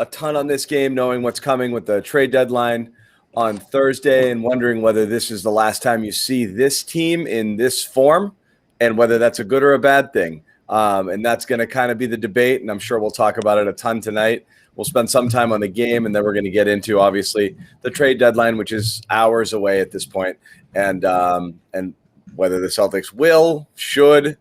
a ton on this game, knowing what's coming with the trade deadline on Thursday and wondering whether this is the last time you see this team in this form and whether that's a good or a bad thing. And that's going to kind of be the debate, and I'm sure we'll talk about it a ton tonight. We'll spend some time on the game, and then we're going to get into, obviously, the trade deadline, which is hours away at this point, and whether the Celtics will, should,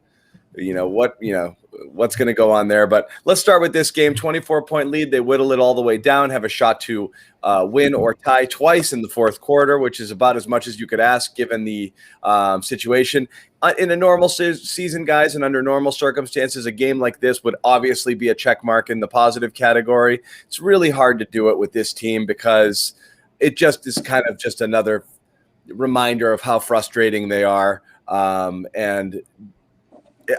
what's going to go on there. But let's start with this game. 24-point lead. They whittle it all the way down, have a shot to win or tie twice in the fourth quarter, which is about as much as you could ask given the situation. In a normal season, guys, and under normal circumstances, a game like this would obviously be a check mark in the positive category. It's really hard to do it with this team because it just is kind of just another reminder of how frustrating they are. And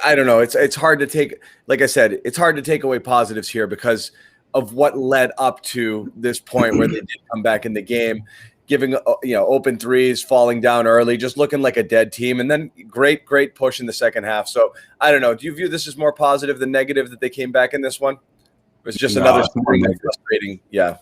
I don't know. It's hard to take, like I said, it's hard to take away positives here because of what led up to this point where they did come back in the game, giving open threes, falling down early, just looking like a dead team, and then great push in the second half. So I don't know. Do you view this as more positive than negative that they came back in this one? It's just another frustrating. Yeah.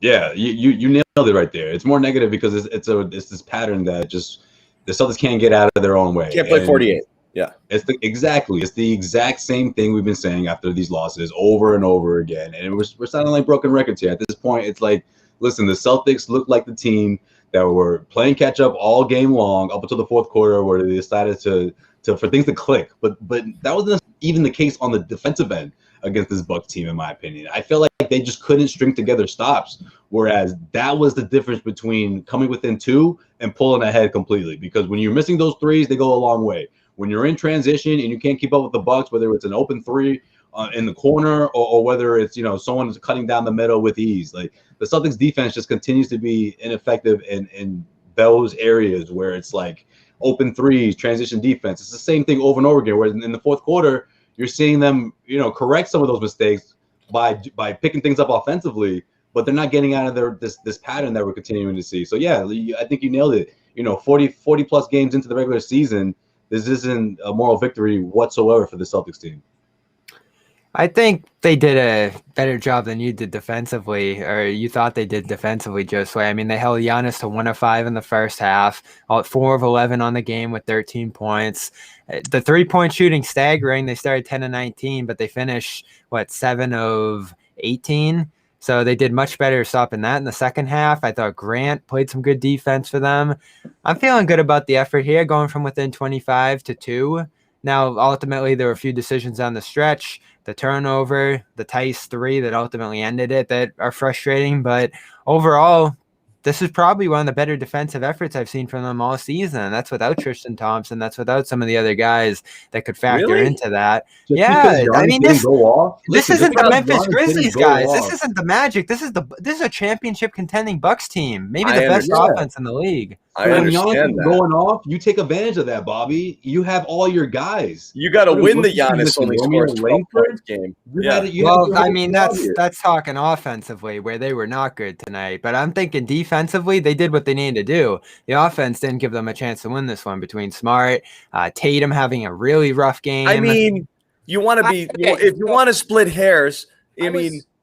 Yeah, you nailed it right there. It's more negative because it's this pattern that just the Celtics can't get out of their own way. Can't play 48. Yeah, it's the exact same thing we've been saying after these losses over and over again, and we're sounding like broken records here. At this point, it's like, listen, the Celtics look like the team that were playing catch up all game long up until the fourth quarter, where they decided for things to click. But that wasn't even the case on the defensive end against this Bucks team, in my opinion. I feel like they just couldn't string together stops, whereas that was the difference between coming within two and pulling ahead completely. Because when you're missing those threes, they go a long way. When you're in transition and you can't keep up with the Bucks, whether it's an open three in the corner or whether it's someone's cutting down the middle with ease, like the Celtics defense just continues to be ineffective in those areas where it's like open threes, transition defense. It's the same thing over and over again. Whereas in the fourth quarter, you're seeing them correct some of those mistakes by picking things up offensively, but they're not getting out of this pattern that we're continuing to see. So yeah, I think you nailed it. 40 plus games into the regular season, this isn't a moral victory whatsoever for the Celtics team. I think they did a better job than you did defensively, or you thought they did defensively, Josue. I mean, they held Giannis to 1 of 5 in the first half, 4 of 11 on the game with 13 points. The three-point shooting staggering. They started 10 of 19, but they finished, 7 of 18? So they did much better stopping that in the second half. I thought Grant played some good defense for them. I'm feeling good about the effort here, going from within 25 to 2. Now, ultimately, there were a few decisions on the stretch, the turnover, the Theis 3 that ultimately ended it that are frustrating. But overall, this is probably one of the better defensive efforts I've seen from them all season. That's without Tristan Thompson. That's without some of the other guys that could factor into that. Yeah, I mean, this isn't the Memphis Grizzlies, guys. This isn't the Magic. This is a championship contending Bucks team. Maybe the best offense in the league. I understand that. Going off, you take advantage of that, Bobby. You have all your guys. You got to win the Giannis only scores 12 points game. I mean, that's talking offensively where they were not good tonight. But I'm thinking defensively, they did what they needed to do. The offense didn't give them a chance to win this one between Smart, Tatum having a really rough game. I mean, you want to be if you want to split hairs.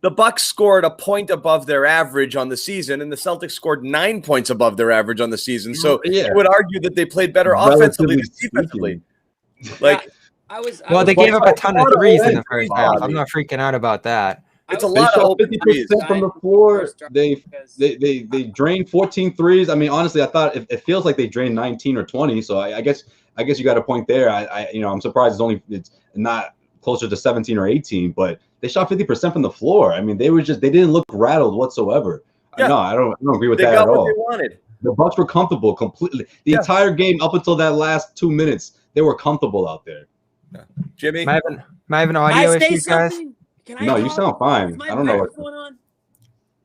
The Bucks scored a point above their average on the season, and the Celtics scored 9 points above their average on the season. So you would argue that they played better offensively than defensively. They gave up a ton of threes in the first half. I'm not freaking out about that. It's a lot of open 50% from the floor. They drained 14 threes. I mean, honestly, I thought it feels like they drained 19 or 20. So I guess you got a point there. I'm surprised it's not closer to 17 or 18, but they shot 50% from the floor. I mean, they didn't look rattled whatsoever. Yeah. No, I don't agree with that at all. They wanted. The Bucks were comfortable completely. The entire game up until that last 2 minutes, they were comfortable out there. Yeah. Jimmy? Am I having an audio issue, guys? No, you sound fine. I don't know what's going on.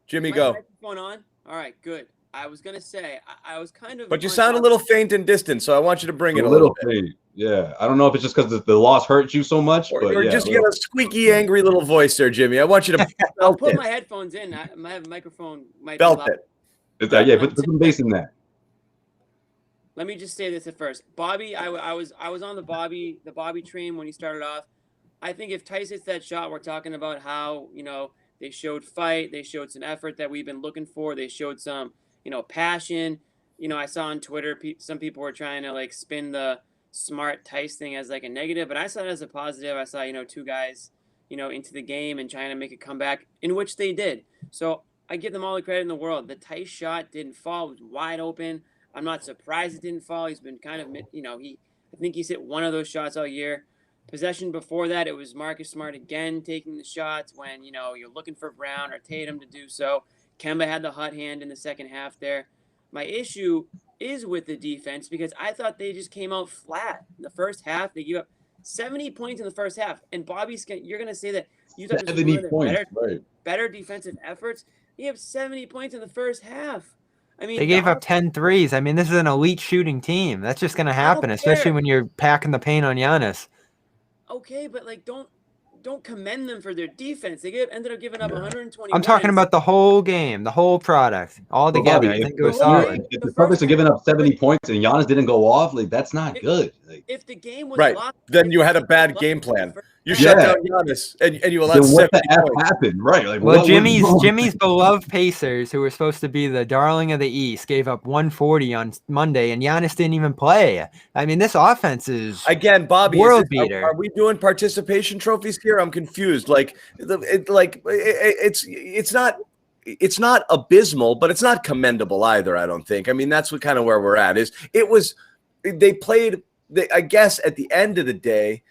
Jimmy, go. Microphone on? All right, good. I was going to say, I was kind of... But you sound a little faint and distant, so I want you to bring it a little bit. Faint. Yeah, I don't know if it's just because the loss hurt you so much. Or just you got a squeaky, angry little voice there, Jimmy. I want you to I'll put my headphones in. My microphone might belt be it. Yeah, put some bass in that. Let me just say this at first. Bobby, I was on the Bobby train when he started off. I think if Theis hits that shot, we're talking about how, They showed fight. They showed some effort that we've been looking for. They showed some, passion. I saw on Twitter some people were trying to like spin the Smart Theis thing as like a negative, but I saw it as a positive. I saw, two guys, into the game and trying to make a comeback, in which they did. So I give them all the credit in the world. The Theis shot didn't fall. It was wide open. I'm not surprised it didn't fall. He's been kind of, I think he's hit one of those shots all year. Possession before that, it was Marcus Smart again taking the shots when, you're looking for Brown or Tatum to do so. Kemba had the hot hand in the second half there. My issue is with the defense because I thought they just came out flat. In the first half, they gave up 70 points in the first half. And you're going to say that you thought this was one of the better defensive efforts. You have 70 points in the first half. I mean, they gave up 10 threes. I mean, this is an elite shooting team. That's just going to happen, especially when you're packing the paint on Giannis. Okay, but like don't commend them for their defense. They ended up giving up 120. I'm talking about the whole game, the whole product, all together. Bobby, I think it was solid. If the Celtics are giving up 70 points and Giannis didn't go off, like that's not good. Like, if the game was right, locked, then you had a bad game plan. You shut down Giannis and you allowed 70 what the F points. happened, right? Like, well, Jimmy's beloved Pacers, who were supposed to be the darling of the East, gave up 140 on Monday, and Giannis didn't even play. I mean, this offense is again, Bobby. World beater. Are we doing participation trophies here? I'm confused. It's not abysmal, but it's not commendable either. I don't think. I mean, that's what kind of where we're at. They played. I guess at the end of the day,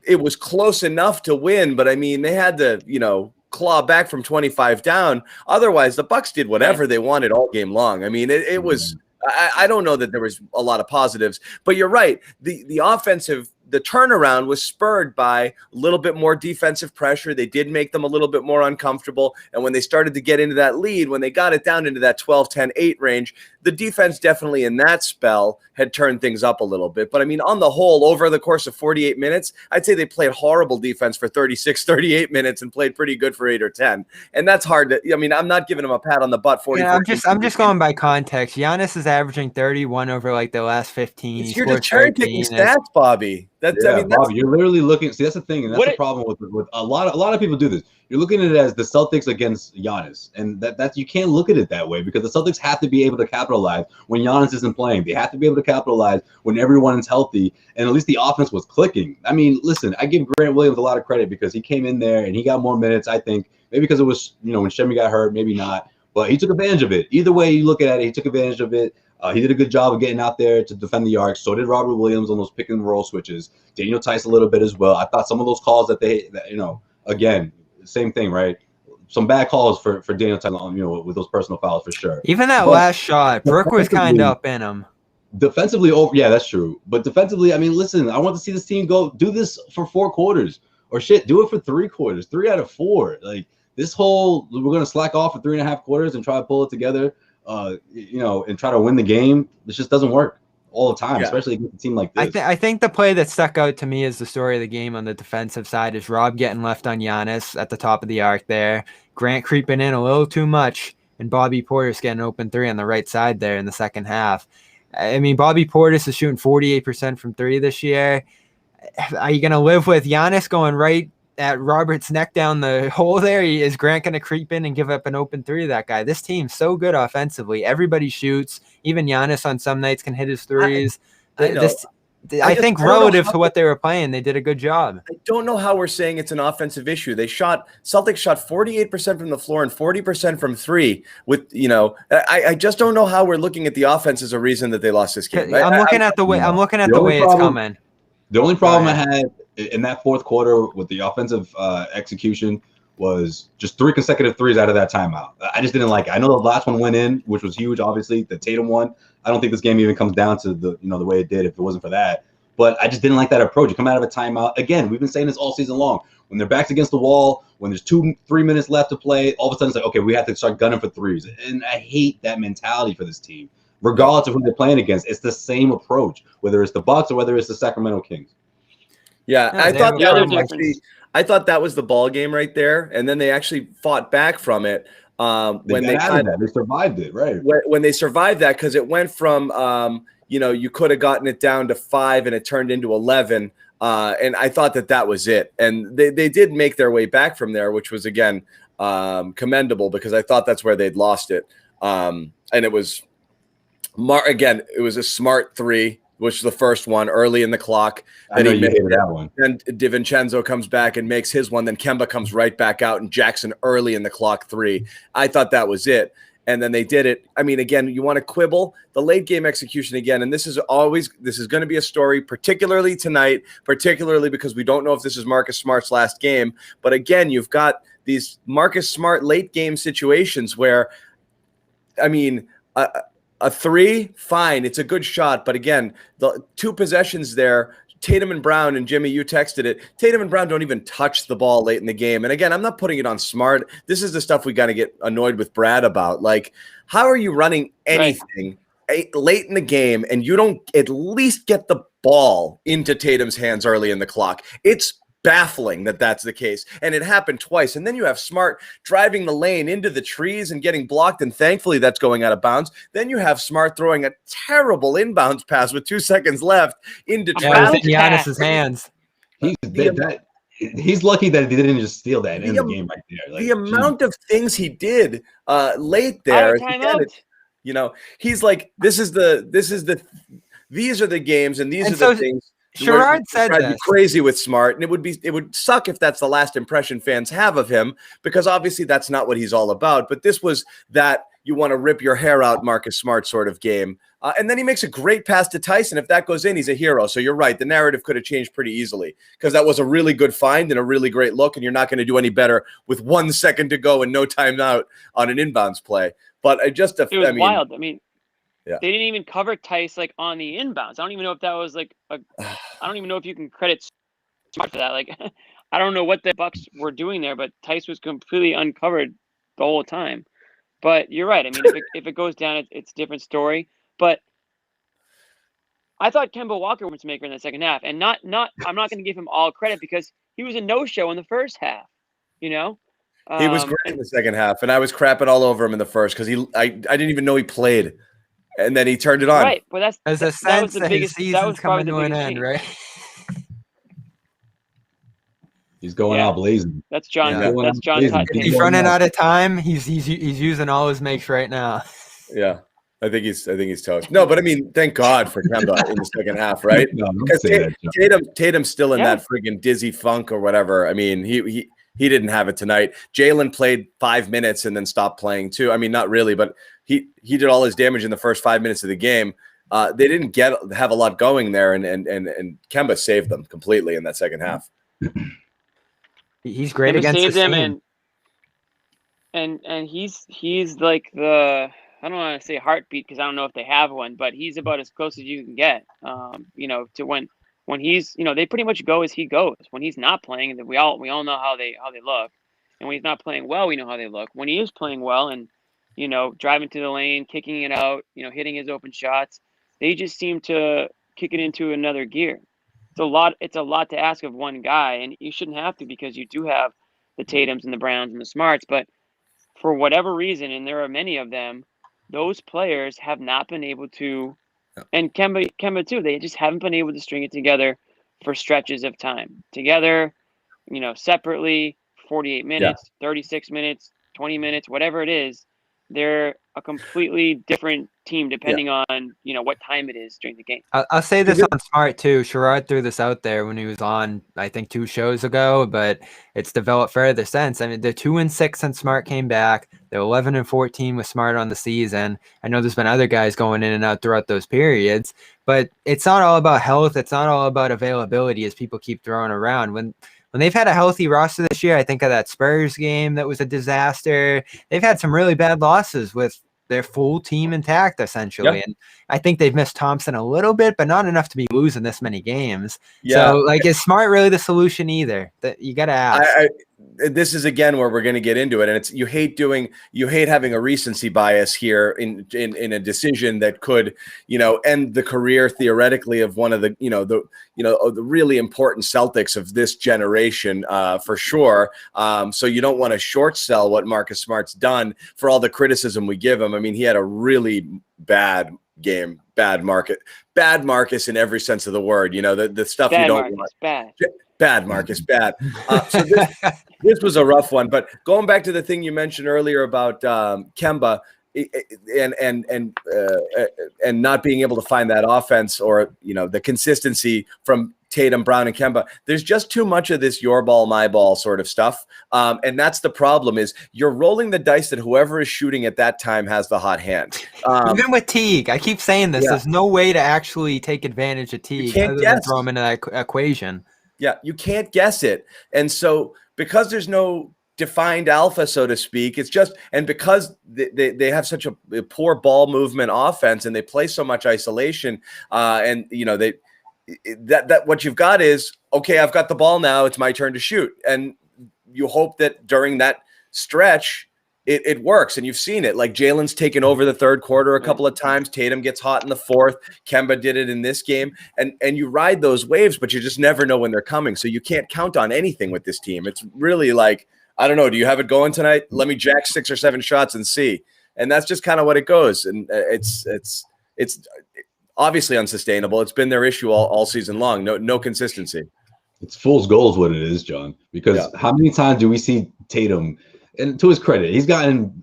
it was close enough to win, but I mean, they had to, claw back from 25 down. Otherwise, the Bucks did whatever they wanted all game long. I mean, it was. I don't know that there was a lot of positives, but you're right. The turnaround was spurred by a little bit more defensive pressure. They did make them a little bit more uncomfortable. And when they started to get into that lead, when they got it down into that 12, 10, 8 range, the defense definitely in that spell had turned things up a little bit. But I mean, on the whole, over the course of 48 minutes, I'd say they played horrible defense for 36, 38 minutes and played pretty good for 8 or 10. And that's hard to, I mean, I'm not giving them a pat on the butt. 40. Yeah, I'm just going by context. Giannis is averaging 31 over like the last 15. You're just cherry picking stats, Bobby. Bobby, you're literally looking. See, that's the thing, and that's the problem with a lot of people do this. You're looking at it as the Celtics against Giannis, and that you can't look at it that way because the Celtics have to be able to capitalize when Giannis isn't playing. They have to be able to capitalize when everyone is healthy, and at least the offense was clicking. I mean, listen, I give Grant Williams a lot of credit because he came in there and he got more minutes. I think maybe because it was when Shemi got hurt, maybe not, but he took advantage of it. Either way you look at it, he took advantage of it. He did a good job of getting out there to defend the arc. So did Robert Williams on those pick and roll switches. Daniel Theis a little bit as well. I thought some of those calls again, same thing, right? Some bad calls for Daniel Theis, with those personal fouls for sure. Even that last shot, Brooke was kind of up in him. Defensively, yeah, that's true. But defensively, I mean, listen, I want to see this team do this for 4 quarters or do it for 3 quarters, 3 out of 4. Like this whole, we're going to slack off for 3.5 quarters and try to pull it together. And try to win the game. This just doesn't work all the time, especially against a team like this. I think the play that stuck out to me as the story of the game on the defensive side is Rob getting left on Giannis at the top of the arc there, Grant creeping in a little too much, and Bobby Portis getting an open 3 on the right side there in the second half. I mean, Bobby Portis is shooting 48% from 3 this year. Are you going to live with Giannis going right at Robert's neck down the hole there? Is Grant going to creep in and give up an open 3 to that guy? This team's so good offensively. Everybody shoots. Even Giannis on some nights can hit his threes. I think relative to what they were playing, they did a good job. I don't know how we're saying it's an offensive issue. Celtics shot 48% from the floor and 40% from 3 with, I just don't know how we're looking at the offense as a reason that they lost this game. I'm looking at the way it's coming. The only problem I had in that fourth quarter with the offensive execution was just 3 consecutive threes out of that timeout. I just didn't like it. I know the last one went in, which was huge, obviously, the Tatum one. I don't think this game even comes down to the way it did if it wasn't for that. But I just didn't like that approach. You come out of a timeout. Again, we've been saying this all season long. When their backs against the wall, when there's 2-3 minutes left to play, all of a sudden it's like, okay, we have to start gunning for threes. And I hate that mentality for this team. Regardless of who they're playing against, it's the same approach, whether it's the Bucks or whether it's the Sacramento Kings. Yeah, I thought that was the ball game right there, and then they actually fought back from it when they survived it, right? When they survived that, because it went from you could have gotten it down to 5 and it turned into 11, and I thought that was it, and they did make their way back from there, which was again commendable because I thought that's where they'd lost it. And it was again, it was a smart three, which was the first one early in the clock. I know you hated that one. Then DiVincenzo comes back and makes his one. Then Kemba comes right back out, and Jackson early in the clock three. I thought that was it. And then they did it. I mean, again, you want to quibble the late game execution again. And this is going to be a story, particularly tonight, particularly because we don't know if this is Marcus Smart's last game. But again, you've got these Marcus Smart late game situations where, I mean, a three, fine, it's a good shot. But again, the two possessions there, Tatum and Brown, and Jimmy, you texted it. Tatum and Brown don't even touch the ball late in the game. And again, I'm not putting it on Smart. This is the stuff we got to get annoyed with Brad about. Like, how are you running anything late in the game and you don't at least get the ball into Tatum's hands early in the clock? It's baffling that that's the case. And it happened twice. And then you have Smart driving the lane into the trees and getting blocked. And thankfully that's going out of bounds. Then you have Smart throwing a terrible inbounds pass with 2 seconds left into Giannis's hands. He's lucky that he didn't just steal that and end the game right there. Like, the amount of things he did late there. You know, he's like, these are the games and these are the things. Sherrod said this. Crazy with Smart, and it would suck if that's the last impression fans have of him, because obviously that's not what he's all about. But this was that you want to rip your hair out Marcus Smart sort of game. And then he makes a great pass to Tyson. If that goes in, he's a hero. So you're right. The narrative could have changed pretty easily because that was a really good find and a really great look, and you're not going to do any better with 1 second to go and no timeout on an inbounds play. But it was wild. I mean, yeah. They didn't even cover Theis like on the inbounds. I don't even know if that was like I don't even know if you can credit Smart for that. Like, I don't know what the Bucks were doing there, but Theis was completely uncovered the whole time. But you're right. I mean, if it goes down, it's a different story. But I thought Kemba Walker was maker in the second half, and I'm not going to give him all credit because he was a no-show in the first half. You know, he was great in the second half, and I was crapping all over him in the first because I didn't even know he played. And then he turned it on. Right, but that was the biggest. That was probably the biggest change. Right? He's going out blazing. That's John. Yeah. That's John. He's running out of time. He's using all his makes right now. Yeah, I think he's toast. No, but I mean, thank God for Kemba in the second half, right? Because Tatum's still in that friggin' dizzy funk or whatever. I mean, he didn't have it tonight. Jaylen played 5 minutes and then stopped playing too. I mean, not really, but he did all his damage in the first 5 minutes of the game. They didn't have a lot going there, and Kemba saved them completely in that second half. He's great Kemba against saved the them, and he's like the, I don't want to say heartbeat because I don't know if they have one, but he's about as close as you can get. You know, to when he's, you know, they pretty much go as he goes. When he's not playing, we all know how they look, and when he's not playing well, we know how they look. When he is playing well and, you know, driving to the lane, kicking it out, you know, hitting his open shots, they just seem to kick it into another gear. It's a lot to ask of one guy, and you shouldn't have to because you do have the Tatums and the Browns and the Smarts, but for whatever reason, and there are many of them, those players have not been able to, and Kemba too, they just haven't been able to string it together for stretches of time. Together, you know, separately, 48 minutes, 36 minutes, 20 minutes, whatever it is, they're a completely different team depending on, you know, what time it is during the game. I'll say this on Smart too. Sherrod threw this out there when he was on, I think 2 shows ago, but it's developed further since. I mean, they're 2-6 since Smart came back. They're 11-14 with Smart on the season. I know there's been other guys going in and out throughout those periods, but it's not all about health. It's not all about availability as people keep throwing around. When they've had a healthy roster this year, I think of that Spurs game that was a disaster. They've had some really bad losses with their full team intact, essentially. Yep. And I think they've missed Thompson a little bit, but not enough to be losing this many games. Yeah. So, like, is Smart really the solution either? That you got to ask. This is again where we're going to get into it, and it's you hate having a recency bias here in a decision that could, you know, end the career theoretically of one of the the really important Celtics of this generation for sure. So you don't want to short sell what Marcus Smart's done for all the criticism we give him. I mean, he had a really bad game, bad Marcus in every sense of the word. You know, the stuff bad you don't Marcus, want. Bad. Bad Marcus, bad. This was a rough one, but going back to the thing you mentioned earlier about Kemba and not being able to find that offense or the consistency from Tatum, Brown, and Kemba. There's just too much of this your ball, my ball sort of stuff, and that's the problem. Is you're rolling the dice that whoever is shooting at that time has the hot hand. Even with Teague, I keep saying this. Yeah. There's no way to actually take advantage of Teague other than throw him into that equation. Yeah, you can't guess it, and so because there's no defined alpha, so to speak, it's just, and because they have such a poor ball movement offense and they play so much isolation, and that what you've got is, okay, I've got the ball now, it's my turn to shoot, and you hope that during that stretch it works. And you've seen it, like Jaylen's taken over the third quarter a couple of times. Tatum gets hot in the fourth. Kemba did it in this game. And you ride those waves, but you just never know when they're coming. So you can't count on anything with this team. It's really like, I don't know, do you have it going tonight? Let me jack 6 or 7 shots and see. And that's just kind of what it goes. And it's obviously unsustainable. It's been their issue all season long. No consistency. It's fool's gold is what it is, John. Because how many times do we see Tatum? And to his credit, he's gotten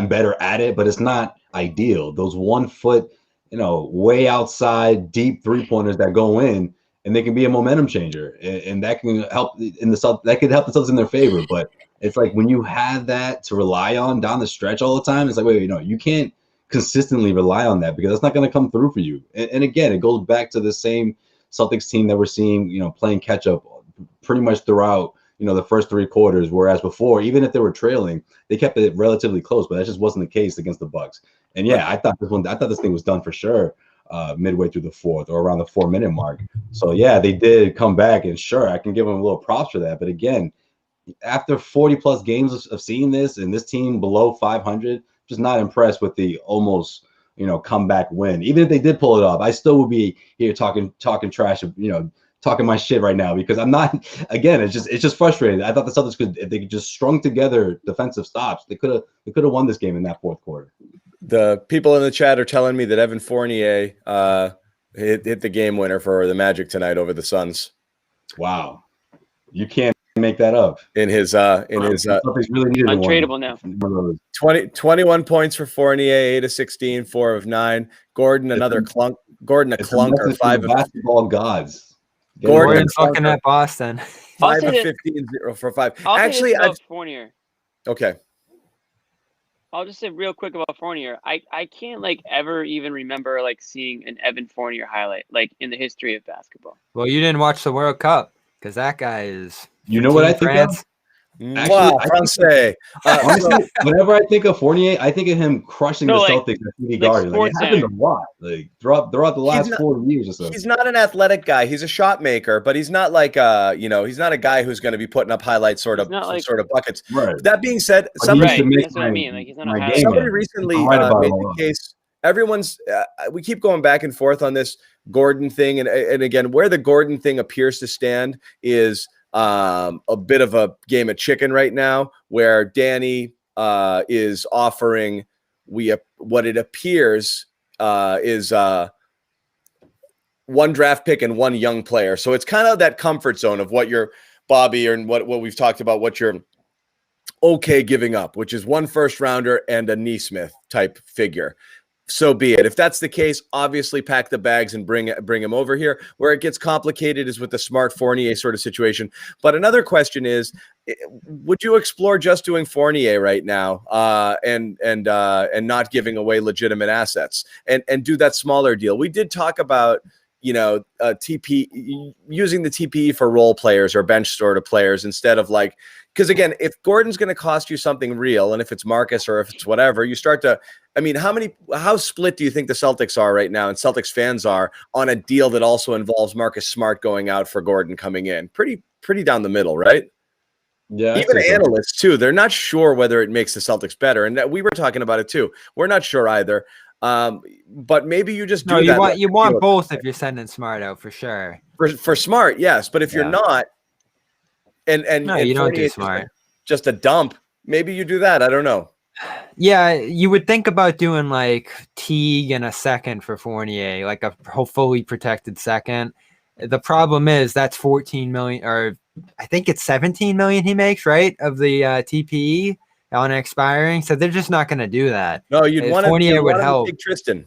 better at it, but it's not ideal. Those 1 foot, way outside deep 3-pointers that go in, and they can be a momentum changer, and that can help that could help the Celtics in their favor. But it's like when you have that to rely on down the stretch all the time, it's like, wait, you can't consistently rely on that because that's not going to come through for you. And again, it goes back to the same Celtics team that we're seeing, playing catch up pretty much throughout the first 3 quarters, whereas before, even if they were trailing, they kept it relatively close, but that just wasn't the case against the Bucks. And yeah, I thought this thing was done for sure midway through the fourth or around the 4-minute mark. So yeah, they did come back, and sure, I can give them a little props for that. But again, after 40 plus games of seeing this and this team below 500, just not impressed with the almost comeback win. Even if they did pull it off, I still would be here talking trash, talking my shit right now, because I'm not. Again, it's just frustrating. I thought the Celtics if they could just strung together defensive stops, they could have won this game in that fourth quarter. The people in the chat are telling me that Evan Fournier hit the game winner for the Magic tonight over the Suns. Wow, you can't make that up. In his really needed untradeable now. 21 points for Fournier, 8 of 16, 4 of 9. Gordon another clunk. Gordon a clunker, 5 of basketball gods. Gordon's fucking at Boston. 5 of 15, 0 for 5. Actually, Fournier. Okay. I'll just say real quick about Fournier. I can't ever even remember seeing an Evan Fournier highlight in the history of basketball. Well, you didn't watch the World Cup because that guy is. You know what I think of? Wow, Francais. Honestly, whenever I think of Fournier, I think of him crushing the Celtics at TD Garden. It happened a lot, throughout the last 4 years or so. He's not an athletic guy. He's a shot maker, but he's not he's not a guy who's going to be putting up highlights sort of buckets. Right. That being said, that's what I mean. He's not a somebody recently made the case. Everyone's we keep going back and forth on this Gordon thing, and again, where the Gordon thing appears to stand is a bit of a game of chicken right now, where Danny is offering what it appears is 1 draft pick and 1 young player. So it's kind of that comfort zone of what you're, Bobby, and what we've talked about, what you're okay giving up, which is 1 first rounder and a Neesmith type figure. So be it. If that's the case, obviously pack the bags and bring him over here. Where it gets complicated is with the Smart Fournier sort of situation. But another question is, would you explore just doing Fournier right now and not giving away legitimate assets and do that smaller deal? We did talk about TP using the TPE for role players or bench sort of players instead of because again, if Gordon's going to cost you something real, and if it's Marcus or if it's whatever, you start to, how split do you think the Celtics are right now and Celtics fans are on a deal that also involves Marcus Smart going out for Gordon coming in? Pretty down the middle, right? Yeah. Even analysts too, they're not sure whether it makes the Celtics better. And we were talking about it too. We're not sure either. But maybe you just do that. You want both if you're sending Smart out for sure. For Smart, yes. But if you're not, and you don't do Smart, just a dump, maybe you do that. I don't know. Yeah, you would think about doing Teague and a second for Fournier, a fully protected second. The problem is that's $14 million or I think it's 17 million he makes, right, of the TPE on expiring. So they're just not going to do that. No, you'd want Fournier would him to help. take Tristan.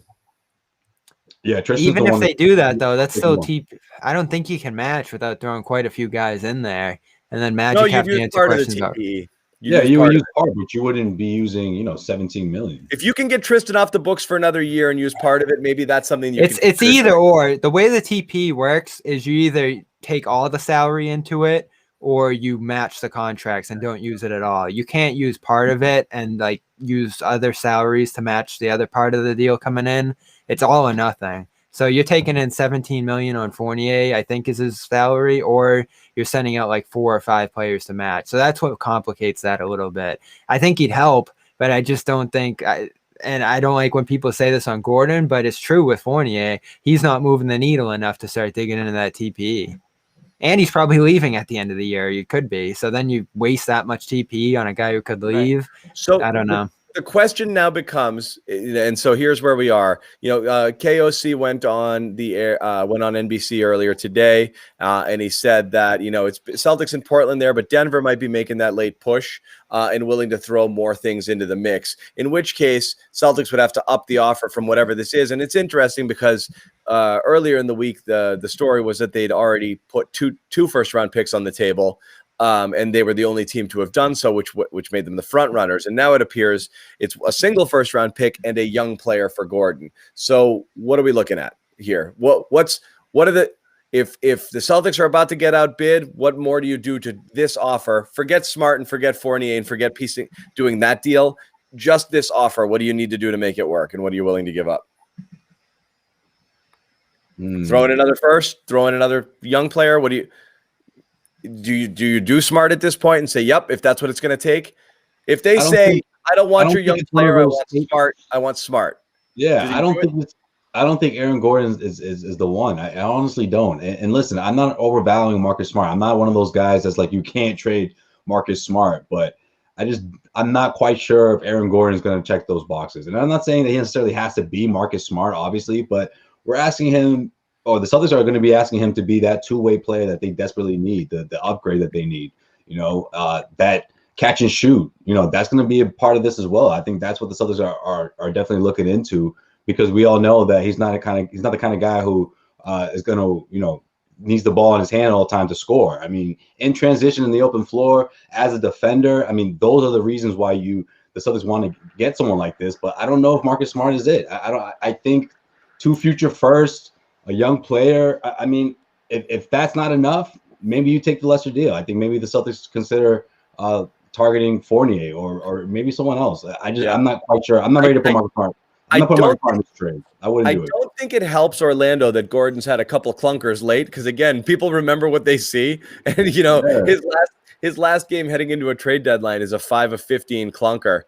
Yeah, Tristan's Even the if one they do that, though, that's still TPE. I don't think you can match without throwing quite a few guys in there. And then No, Magic you'd have to use answer part of the questions about. TPE. Yeah, you would use part, but you wouldn't be using, 17 million. If you can get Tristan off the books for another year and use part of it, maybe that's something you It's can consider either doing. or. The way the TP works is you either take all the salary into it or you match the contracts and don't use it at all. You can't use part of it and like use other salaries to match the other part of the deal coming in. It's all or nothing. So you're taking in 17 million on Fournier, I think is his salary, or you're sending out like 4 or 5 players to match. So that's what complicates that a little bit. I think he'd help, but I just don't think and I don't like when people say this on Gordon, but it's true with Fournier. He's not moving the needle enough to start digging into that TPE. And he's probably leaving at the end of the year. You could be. So then you waste that much TPE on a guy who could leave. Right. So I don't know. The question now becomes, and so here's where we are. KOC went on the air, went on NBC earlier today, and he said that it's Celtics in Portland there, but Denver might be making that late push and willing to throw more things into the mix. In which case, Celtics would have to up the offer from whatever this is. And it's interesting because earlier in the week, the story was that they'd already put two first-round picks on the table. And they were the only team to have done so, which made them the front runners. And now it appears it's a single first-round pick and a young player for Gordon. So what are we looking at here? If the Celtics are about to get outbid, what more do you do to this offer? Forget Smart and forget Fournier and forget doing that deal. Just this offer. What do you need to do to make it work? And what are you willing to give up? Throw in another first, throw in another young player. What do you do Smart at this point and say, yep, if that's what it's going to take? If they I don't want your young player, I want Smart. Yeah, I don't think Aaron Gordon is the one. I honestly don't. And listen, I'm not overvaluing Marcus Smart. I'm not one of those guys that's like, you can't trade Marcus Smart, but I'm not quite sure if Aaron Gordon is going to check those boxes. And I'm not saying that he necessarily has to be Marcus Smart, obviously, but we're asking him, or the Celtics are going to be asking him to be that two-way player that they desperately need, the upgrade that they need, that catch and shoot, that's going to be a part of this as well. I think that's what the Celtics are definitely looking into, because we all know that he's not the kind of guy who is going to, needs the ball in his hand all the time to score. I mean, in transition in the open floor as a defender, I mean, those are the reasons why the Celtics want to get someone like this. But I don't know if Marcus Smart is it. I think 2 future firsts, a young player. I mean, if that's not enough, maybe you take the lesser deal. I think maybe the Celtics consider targeting Fournier or maybe someone else. I'm not quite sure. I'm not ready to put Marcus Smart. I'm not putting Marcus Smart in this trade. I wouldn't do it. I don't think it helps Orlando that Gordon's had a couple clunkers late, because again, people remember what they see, and his last game heading into a trade deadline is a 5 of 15 clunker.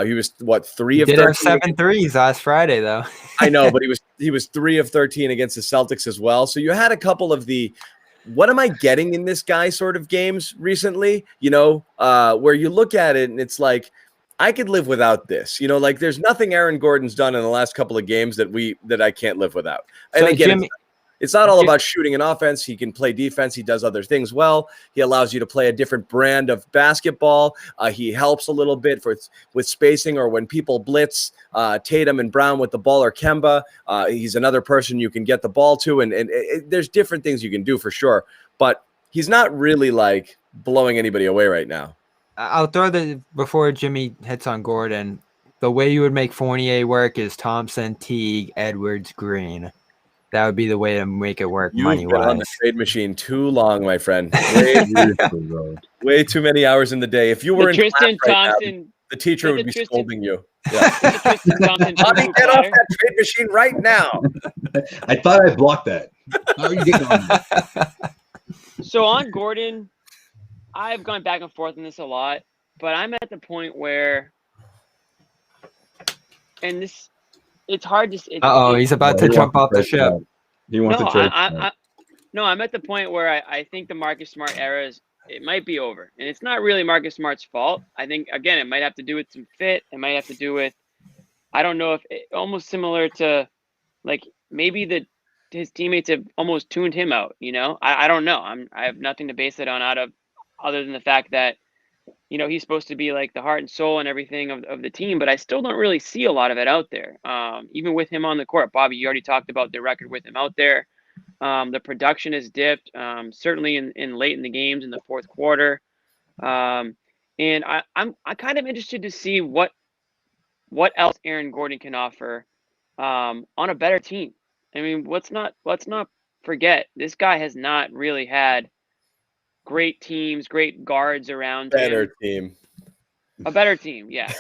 He was 3 of 13. Did have 7 threes last Friday though. I know, but he was 3 of 13 against the Celtics as well. So you had a couple of the what am I getting in this guy sort of games recently, where you look at it and it's like, I could live without this, like there's nothing Aaron Gordon's done in the last couple of games that I can't live without. And so again, it's not all about shooting and offense. He can play defense. He does other things well. He allows you to play a different brand of basketball. He helps a little bit with spacing, or when people blitz Tatum and Brown with the ball, or Kemba. He's another person you can get the ball to, and there's different things you can do for sure. But he's not really like blowing anybody away right now. I'll throw before Jimmy hits on Gordon, the way you would make Fournier work is Thompson, Teague, Edwards, Green. That would be the way to make it work money-wise. You've been on the trade machine too long, my friend. Way too many hours in the day. If you were in Tristan class Thompson, right now, the teacher would be scolding you. Yeah. Bobby, get off that trade machine right now. I thought I blocked that. How are you getting on that? So on Gordon, I've gone back and forth on this a lot, but I'm at the point where, and this, it's hard to. He's about to jump off the ship. He wants to trade. I'm at the point where I think the Marcus Smart era it might be over, and it's not really Marcus Smart's fault. I think again, it might have to do with some fit. It might have to do with, I don't know if almost similar to, like maybe his teammates have almost tuned him out. I don't know. I have nothing to base it on other than the fact that he's supposed to be like the heart and soul and everything of the team, but I still don't really see a lot of it out there. Even with him on the court, Bobby, you already talked about the record with him out there. The production has dipped, certainly in late in the games in the fourth quarter. And I'm kind of interested to see what else Aaron Gordon can offer on a better team. I mean, let's not forget, this guy has not really had great teams, great guards around Better him. team. A better team, yeah.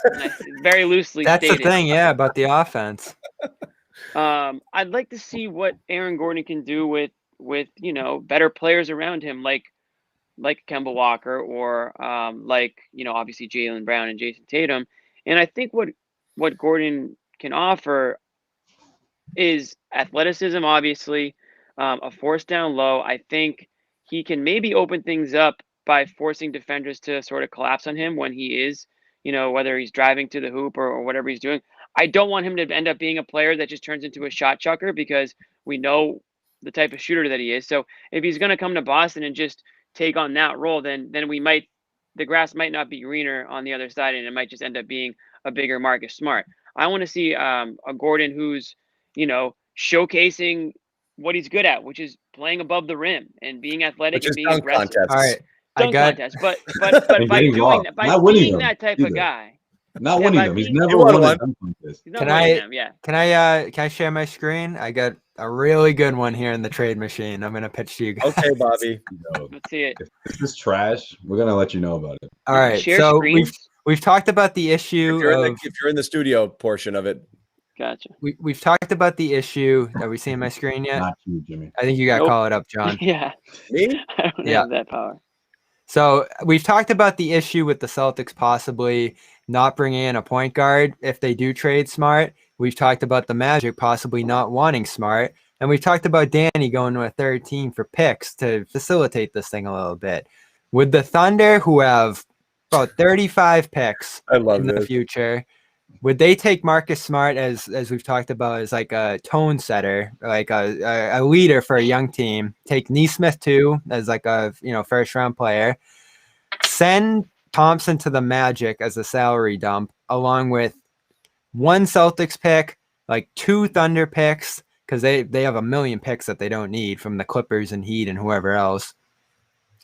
Very loosely That's stated. the thing, yeah, about the offense. I'd like to see what Aaron Gordon can do with better players around him, like Kemba Walker or obviously Jaylen Brown and Jayson Tatum. And I think what Gordon can offer is athleticism, obviously, a force down low. I think he can maybe open things up by forcing defenders to sort of collapse on him when he is, whether he's driving to the hoop or whatever he's doing. I don't want him to end up being a player that just turns into a shot chucker, because we know the type of shooter that he is. So if he's going to come to Boston and just take on that role, then the grass might not be greener on the other side, and it might just end up being a bigger Marcus Smart. I want to see a Gordon who's, showcasing what he's good at, which is playing above the rim and being athletic and being aggressive. Contests. All right. Dunk contest. But by being that type of guy. Not winning them. He's never won won one. a dunk contest. Can I share my screen? I got a really good one here in the trade machine. I'm gonna pitch to you guys. Okay, Bobby. Let's see it. If this is trash, we're gonna let you know about it. All right. Share So screens? we've talked about the issue If you're in the studio portion of it. Gotcha. We've talked about the issue. Are we seeing my screen yet? Not you, Jimmy. I think you got to Nope. call it up, John. Yeah. Me? I don't Yeah. have that power. So we've talked about the issue with the Celtics possibly not bringing in a point guard if they do trade Smart. We've talked about the Magic possibly not wanting Smart. And we've talked about Danny going to a third team for picks to facilitate this thing a little bit. With the Thunder, who have about 35 picks I love in the this. future, would they take Marcus Smart as we've talked about as like a tone setter, like a leader for a young team? Take Nesmith too as like a first round player. Send Thompson to the Magic as a salary dump, along with one Celtics pick, like 2 Thunder picks, because they have a million picks that they don't need from the Clippers and Heat and whoever else,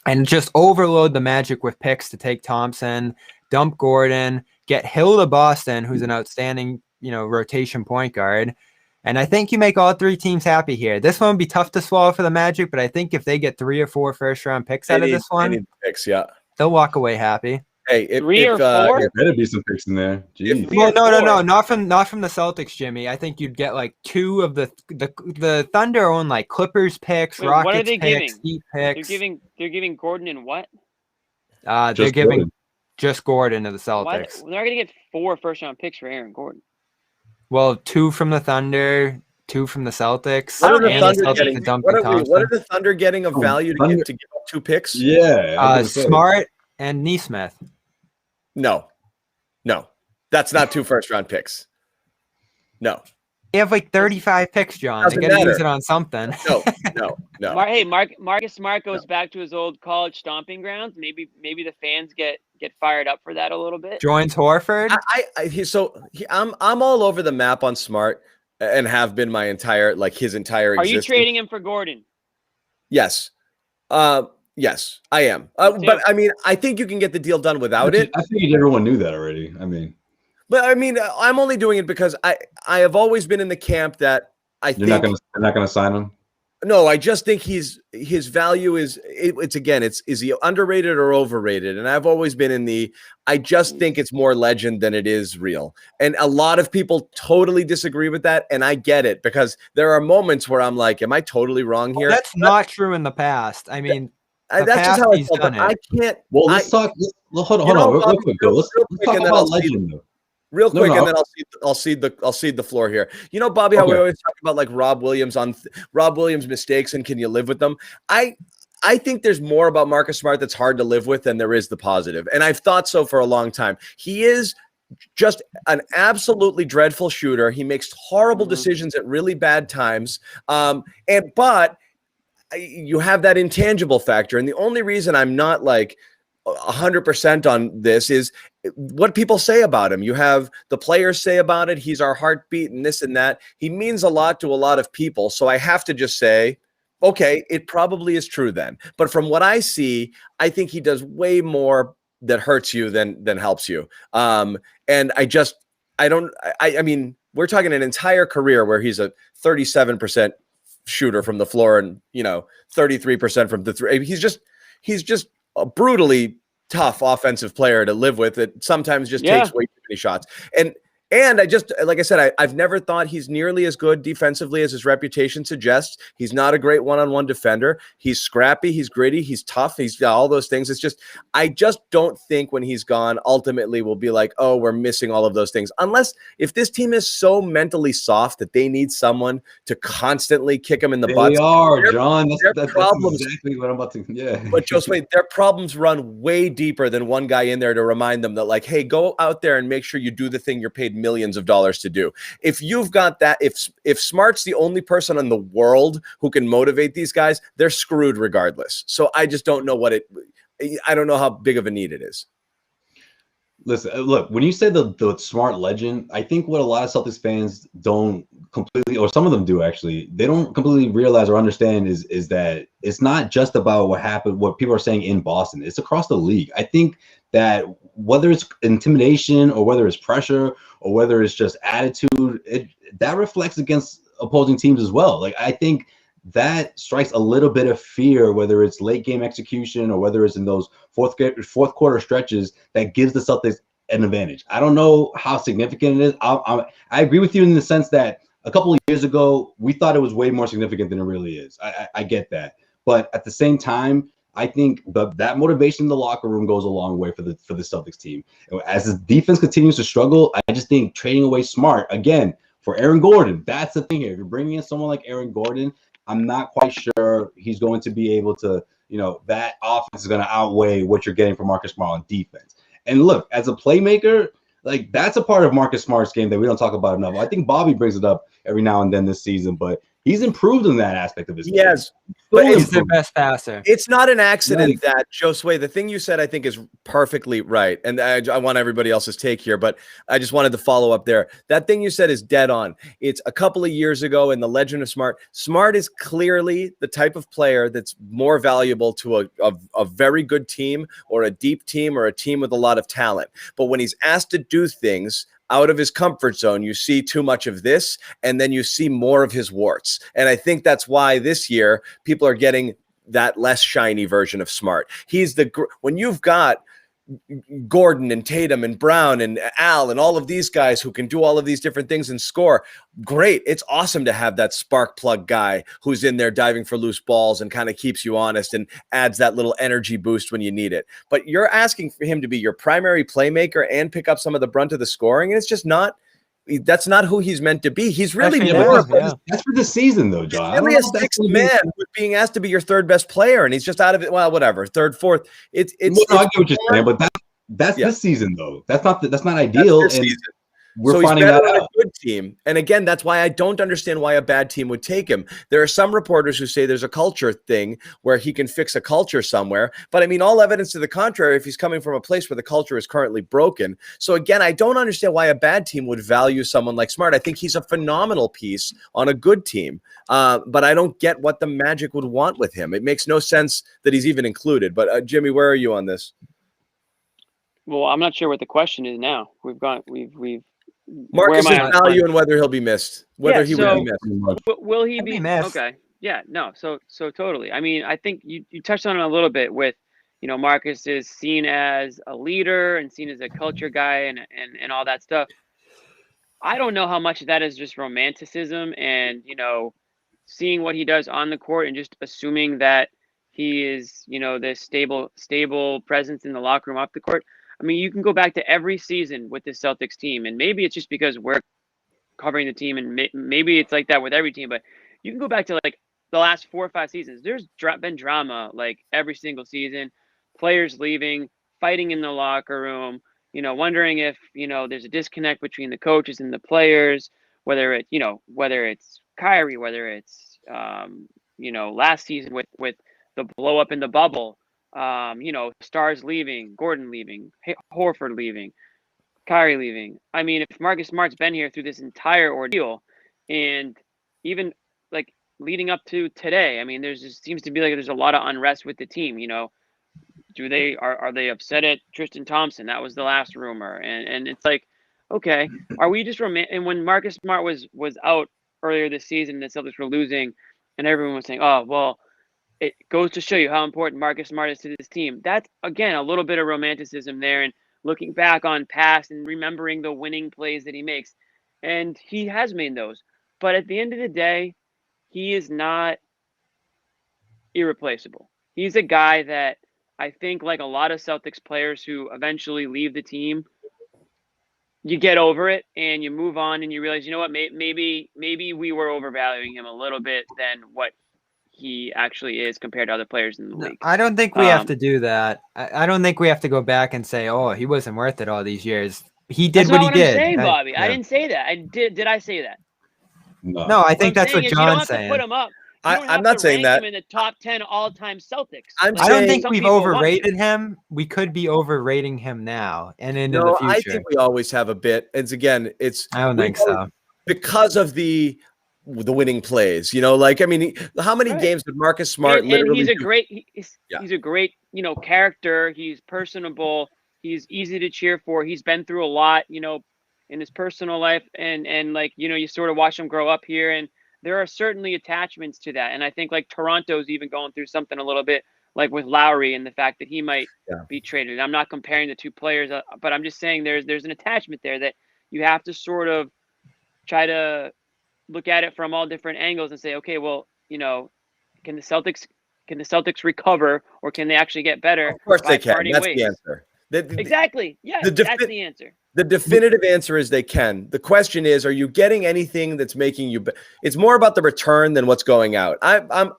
and just overload the Magic with picks to take Thompson, dump Gordon, get Hill to Boston, who's an outstanding, rotation point guard. And I think you make all 3 teams happy here. This one would be tough to swallow for the Magic, but I think if they get 3 or 4 first-round picks out of this one, picks, yeah. they'll walk away happy. Hey, if, 3 or 4? There better be some picks in there. Jeez. Well, no, not from the Celtics, Jimmy. I think you'd get like 2 of the Thunder own like Clippers picks, Wait, Rockets what are they picks, giving? Heat They're picks. giving Gordon and what? They're Just giving Gordon. just Gordon to the Why, Celtics. they're going to get 4 first-round picks for Aaron Gordon. Well, 2 from the Thunder, 2 from the Celtics. What are the and Thunder Celtics getting? to dump What in are Thompson. the Thunder getting of value to give up 2 picks? Yeah. I was gonna say. Smart and Nesmith. No, that's not 2 first-round picks. No. They have like 35 picks, John. Doesn't They got to matter. use it on something. No. Marcus Smart goes back to his old college stomping grounds. Maybe the fans get fired up for that a little bit. Joins Horford. I'm all over the map on Smart and have been my entire his entire Are existence. you trading him for Gordon? Yes. Yes, I am. But I mean, I think you can get the deal done without it. I figured everyone knew that already. But I mean, I'm only doing it because I have always been in the camp that You're not gonna sign him. No, I just think his value is is he underrated or overrated? And I've always been I just think it's more legend than it is real. And a lot of people totally disagree with that. And I get it, because there are moments where I'm like, am I totally wrong here? That's not true in the past. I mean, that's just how I he's felt. done I can't. Well, let's talk. Hold on, real quick. Let's talk about legend though. Real quick, and then I'll cede the floor here. You know, Bobby, how we always talk about like Rob Williams mistakes and can you live with them? I think there's more about Marcus Smart that's hard to live with than there is the positive, and I've thought so for a long time. He is just an absolutely dreadful shooter. He makes horrible Mhm. decisions at really bad times. But you have that intangible factor. And the only reason I'm not like 100% on this is what people say about him. You have the players say about it. He's our heartbeat and this and that. He means a lot to a lot of people. So I have to just say, okay, it probably is true then. But from what I see, I think he does way more that hurts you than helps you. And I mean, we're talking an entire career where he's a 37% shooter from the floor and 33% from the three. He's just a brutally tough offensive player to live with. It sometimes just takes way too many shots. And I just, like I said, I've never thought he's nearly as good defensively as his reputation suggests. He's not a great one-on-one defender. He's scrappy, he's gritty, he's tough, he's got all those things. It's just, I just don't think when he's gone, ultimately we'll be like, oh, we're missing all of those things. Unless if this team is so mentally soft that they need someone to constantly kick them in the butt. They are, John. That's problems, exactly what I'm about to. Yeah. But Josue, their problems run way deeper than one guy in there to remind them that, like, hey, go out there and make sure you do the thing you're paid millions of dollars to do. If you've got that, if Smart's the only person in the world who can motivate these guys, they're screwed regardless. So I just don't know I don't know how big of a need it is. Listen, look, when you say the Smart legend, I think what a lot of Celtics fans don't completely, or some of them do actually, they don't completely realize or understand is that it's not just about what happened, what people are saying in Boston. It's across the league. I think that whether it's intimidation or whether it's pressure or whether it's just attitude, that reflects against opposing teams as well. Like, I think that strikes a little bit of fear, whether it's late game execution or whether it's in those fourth quarter stretches, that gives the Celtics an advantage. I don't know how significant it is. I agree with you in the sense that a couple of years ago, we thought it was way more significant than it really is. I get that. But at the same time, I think that motivation in the locker room goes a long way for the Celtics team. As the defense continues to struggle, I just think trading away Smart, again, for Aaron Gordon, that's the thing here. If you're bringing in someone like Aaron Gordon, I'm not quite sure he's going to be able to, that offense is going to outweigh what you're getting from Marcus Smart on defense. And look, as a playmaker, like, that's a part of Marcus Smart's game that we don't talk about enough. I think Bobby brings it up every now and then this season, but he's improved in that aspect of his game. Yes, but he's the best passer. It's not an accident that, Josue, the thing you said I think is perfectly right. And I want everybody else's take here, but I just wanted to follow up there. That thing you said is dead on. It's a couple of years ago in the Legend of Smart. Smart is clearly the type of player that's more valuable to a very good team or a deep team or a team with a lot of talent. But when he's asked to do things out of his comfort zone, you see too much of this, and then you see more of his warts. And I think that's why this year people are getting that less shiny version of Smart. When you've got Gordon and Tatum and Brown and Al and all of these guys who can do all of these different things and score, great. It's awesome to have that spark plug guy who's in there diving for loose balls and kind of keeps you honest and adds that little energy boost when you need it. But you're asking for him to be your primary playmaker and pick up some of the brunt of the scoring, and it's just not. That's not who he's meant to be. He's really more. That's for the season, though, John. He's really a sixth man who's being asked to be your third best player, and he's just out of it. Well, whatever, third, fourth. I get what you're saying, but that's this season, though. That's not ideal. That's and we're finding that out. A good team, and again, that's why I don't understand why a bad team would take him. There are some reporters who say there's a culture thing where he can fix a culture somewhere, but I mean, all evidence to the contrary. If he's coming from a place where the culture is currently broken, so again, I don't understand why a bad team would value someone like Smart. I think he's a phenomenal piece on a good team, but I don't get what the Magic would want with him. It makes no sense that he's even included. But Jimmy, where are you on this? Well, I'm not sure what the question is now. We've Marcus's value and whether he'll be missed. Whether he will be missed. Will he be missed? Okay. Yeah, no. So totally. I mean, I think you touched on it a little bit with, Marcus is seen as a leader and seen as a culture guy and all that stuff. I don't know how much of that is just romanticism and, seeing what he does on the court and just assuming that he is, this stable presence in the locker room off the court. I mean, you can go back to every season with this Celtics team, and maybe it's just because we're covering the team, and maybe it's like that with every team, but you can go back to, like, the last 4 or 5 seasons. There's been drama, like, every single season, players leaving, fighting in the locker room, wondering if, there's a disconnect between the coaches and the players, whether it's Kyrie, whether it's, last season with the blow up in the bubble, Stars leaving, Gordon leaving, Horford leaving, Kyrie leaving. I mean, if Marcus Smart's been here through this entire ordeal, and even like leading up to today, I mean, seems to be like there's a lot of unrest with the team. Are they upset at Tristan Thompson? That was the last rumor, and it's like, okay, are we just And when Marcus Smart was out earlier this season, the Celtics were losing, and everyone was saying, oh well, it goes to show you how important Marcus Smart is to this team. That's again a little bit of romanticism there, and looking back on past and remembering the winning plays that he makes, and he has made those. But at the end of the day, he is not irreplaceable. He's a guy that I think, like a lot of Celtics players who eventually leave the team, you get over it and you move on and you realize, you know what, maybe we were overvaluing him a little bit than what he actually is compared to other players in the league. I don't think we have to do that. I don't think we have to go back and say, oh, he wasn't worth it all these years. He did what he did. That's not what I'm saying, Bobby. I didn't say that. Did I say that? No, I think that's what John's saying. You don't have to put him up. I'm not saying that. Him in the top 10 all-time Celtics. I don't think we've overrated him. We could be overrating him now and into the future. I think we always have a bit. I don't think so. Because of the winning plays, how many games did Marcus Smart literally? And he's a great, character. He's personable. He's easy to cheer for. He's been through a lot, in his personal life, and you sort of watch him grow up here, and there are certainly attachments to that. And I think like Toronto's even going through something a little bit like with Lowry and the fact that he might be traded. I'm not comparing the two players, but I'm just saying there's an attachment there that you have to sort of try to look at it from all different angles and say, okay, well, can the Celtics recover, or can they actually get better? Of course they can. That's the answer. Exactly. Yeah, that's the answer. The definitive answer is they can. The question is, are you getting anything that's making you? It's more about the return than what's going out. Problem.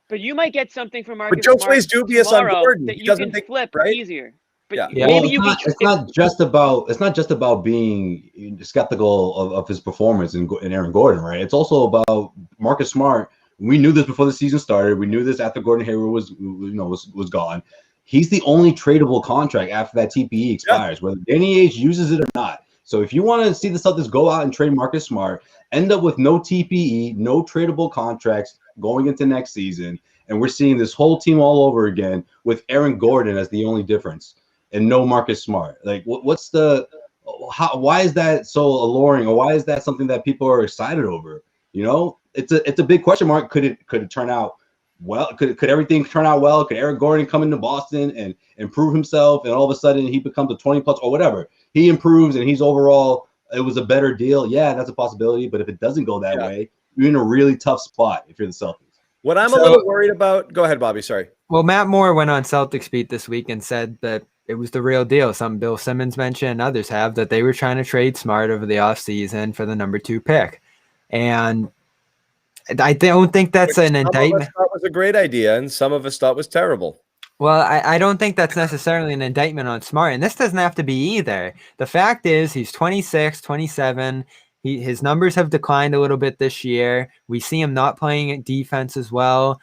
But you might get something from Marcus. But Josue's dubious on Gordon. That you can flip easier. But maybe it's not just about being skeptical of his performance in Aaron Gordon, right? It's also about Marcus Smart. We knew this before the season started. We knew this after Gordon Hayward was gone. He's the only tradable contract after that TPE expires, whether Danny H uses it or not. So if you want to see the Celtics go out and trade Marcus Smart, end up with no TPE, no tradable contracts going into next season, and we're seeing this whole team all over again with Aaron Gordon as the only difference and no Marcus Smart. Like, why is that so alluring, or why is that something that people are excited over? It's a big question mark. Could it turn out well? Could everything turn out well? Could Aaron Gordon come into Boston and improve himself, and all of a sudden he becomes a 20+ or whatever? He improves and he's overall, it was a better deal. Yeah, that's a possibility. But if it doesn't go that way, you're in a really tough spot if you're the Celtics. What I'm a little worried about. Go ahead, Bobby. Sorry. Well, Matt Moore went on Celtics Beat this week and said that it was the real deal. Some Bill Simmons mentioned, and others have, that they were trying to trade Smart over the offseason for the number 2 pick. And I don't think that's an indictment. Some of us thought was a great idea, and some of us thought was terrible. Well, I don't think that's necessarily an indictment on Smart, and this doesn't have to be either. The fact is he's 26, 27. His numbers have declined a little bit this year. We see him not playing at defense as well.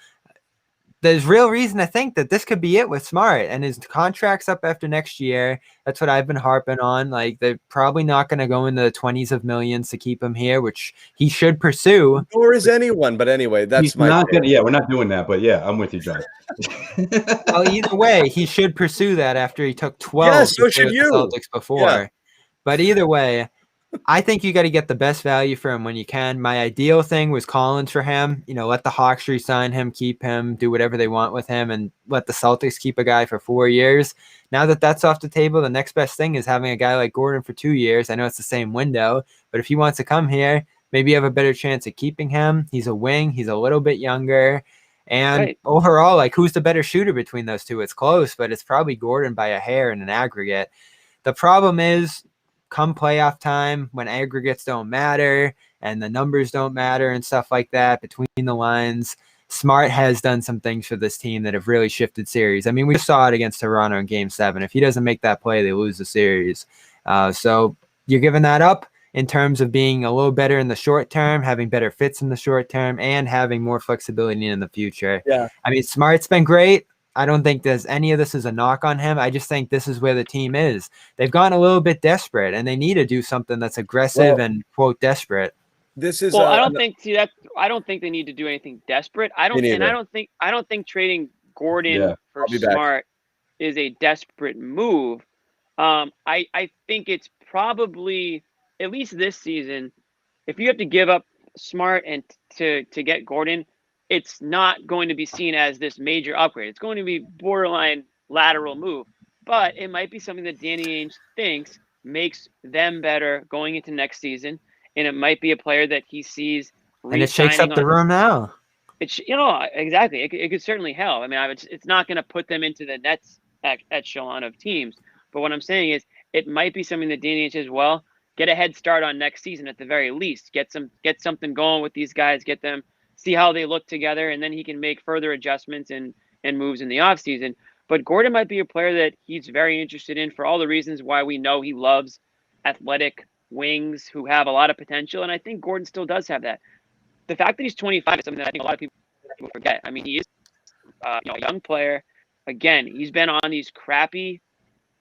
There's real reason to think that this could be it with Smart, and his contract's up after next year. That's what I've been harping on. Like, they're probably not going to go into the 20s of millions to keep him here, which he should pursue. Nor is anyone, but anyway, that's we're not doing that, but yeah, I'm with you, John. Well, either way, he should pursue that after he took 12 so should you. Celtics before. Yeah. But either way, I think you got to get the best value for him when you can. My ideal thing was Collins for him. Let the Hawks re-sign him, keep him, do whatever they want with him, and let the Celtics keep a guy for 4 years. Now that that's off the table, the next best thing is having a guy like Gordon for 2 years. I know it's the same window, but if he wants to come here, maybe you have a better chance of keeping him. He's a wing. He's a little bit younger. And overall, like, who's the better shooter between those two? It's close, but it's probably Gordon by a hair in an aggregate. The problem is, come playoff time, when aggregates don't matter and the numbers don't matter and stuff like that between the lines, Smart has done some things for this team that have really shifted series. I mean, we saw it against Toronto in Game 7. If he doesn't make that play, they lose the series. So you're giving that up in terms of being a little better in the short term, having better fits in the short term, and having more flexibility in the future. Yeah. I mean, Smart's been great. I don't think there's any of this is a knock on him. I just think this is where the team is. They've gotten a little bit desperate, and they need to do something that's aggressive and, quote, desperate. This is well, I don't think I don't think they need to do anything desperate. I don't think trading Gordon for Smart is a desperate move. I think it's probably, at least this season, if you have to give up Smart and to get Gordon, it's not going to be seen as this major upgrade. It's going to be borderline lateral move, but it might be something that Danny Ainge thinks makes them better going into next season, and it might be a player that he sees. And it shakes up the room now. It's exactly. It could certainly help. I mean, it's not going to put them into the Nets echelon of teams, but what I'm saying is it might be something that Danny Ainge says, well, get a head start on next season at the very least. Get something going with these guys. Get them, see how they look together, and then he can make further adjustments and moves in the offseason. But Gordon might be a player that he's very interested in for all the reasons why we know he loves athletic wings who have a lot of potential, and I think Gordon still does have that. The fact that he's 25 is something that I think a lot of people forget. I mean, he is a young player. Again, he's been on these crappy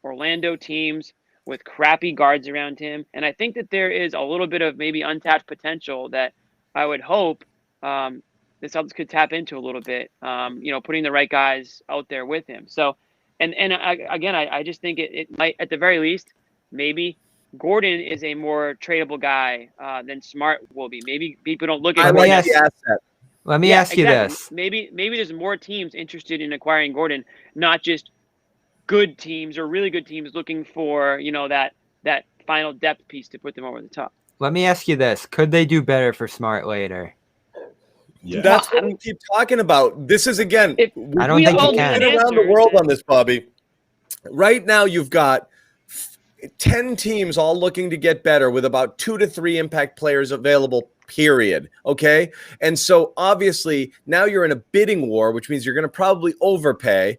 Orlando teams with crappy guards around him, and I think that there is a little bit of maybe untapped potential that I would hope the Celtics could tap into a little bit, putting the right guys out there with him. So, I just think it might, at the very least, maybe Gordon is a more tradable guy than Smart will be. Maybe people don't look at him. The asset. Let me ask you this. Maybe there's more teams interested in acquiring Gordon, not just good teams or really good teams looking for, that final depth piece to put them over the top. Let me ask you this. Could they do better for Smart later? Yeah. That's what we keep talking about. This is, again, I don't think you can. Been around the world on this, Bobby. Right now, you've got 10 teams all looking to get better with about 2 to 3 impact players available, period. Okay? And so, obviously, now you're in a bidding war, which means you're going to probably overpay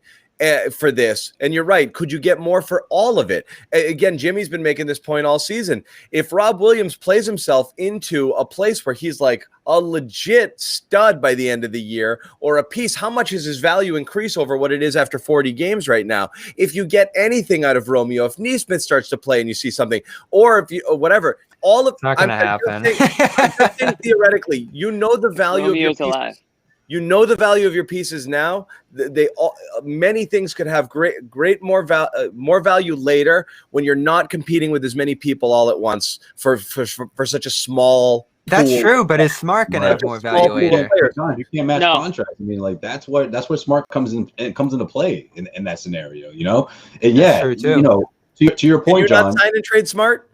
for this. And you're right. Could you get more for all of it? Again, Jimmy's been making this point all season. If Rob Williams plays himself into a place where he's like a legit stud by the end of the year or a piece, how much does his value increase over what it is after 40 games right now? If you get anything out of Romeo, if Neesmith starts to play and you see something, or if you, or whatever, all of it's not going to happen. I'm saying theoretically, the value Romeo's of your alive. pieces. You know the value of your pieces now. They all, many things could have great more value later when you're not competing with as many people all at once for such a small. That's pool. true, but is Smart going to have more value later? You can't match contracts. I mean, like that's where Smart comes into play in that scenario. And That's true too. To your point, John. Not sign and trade Smart.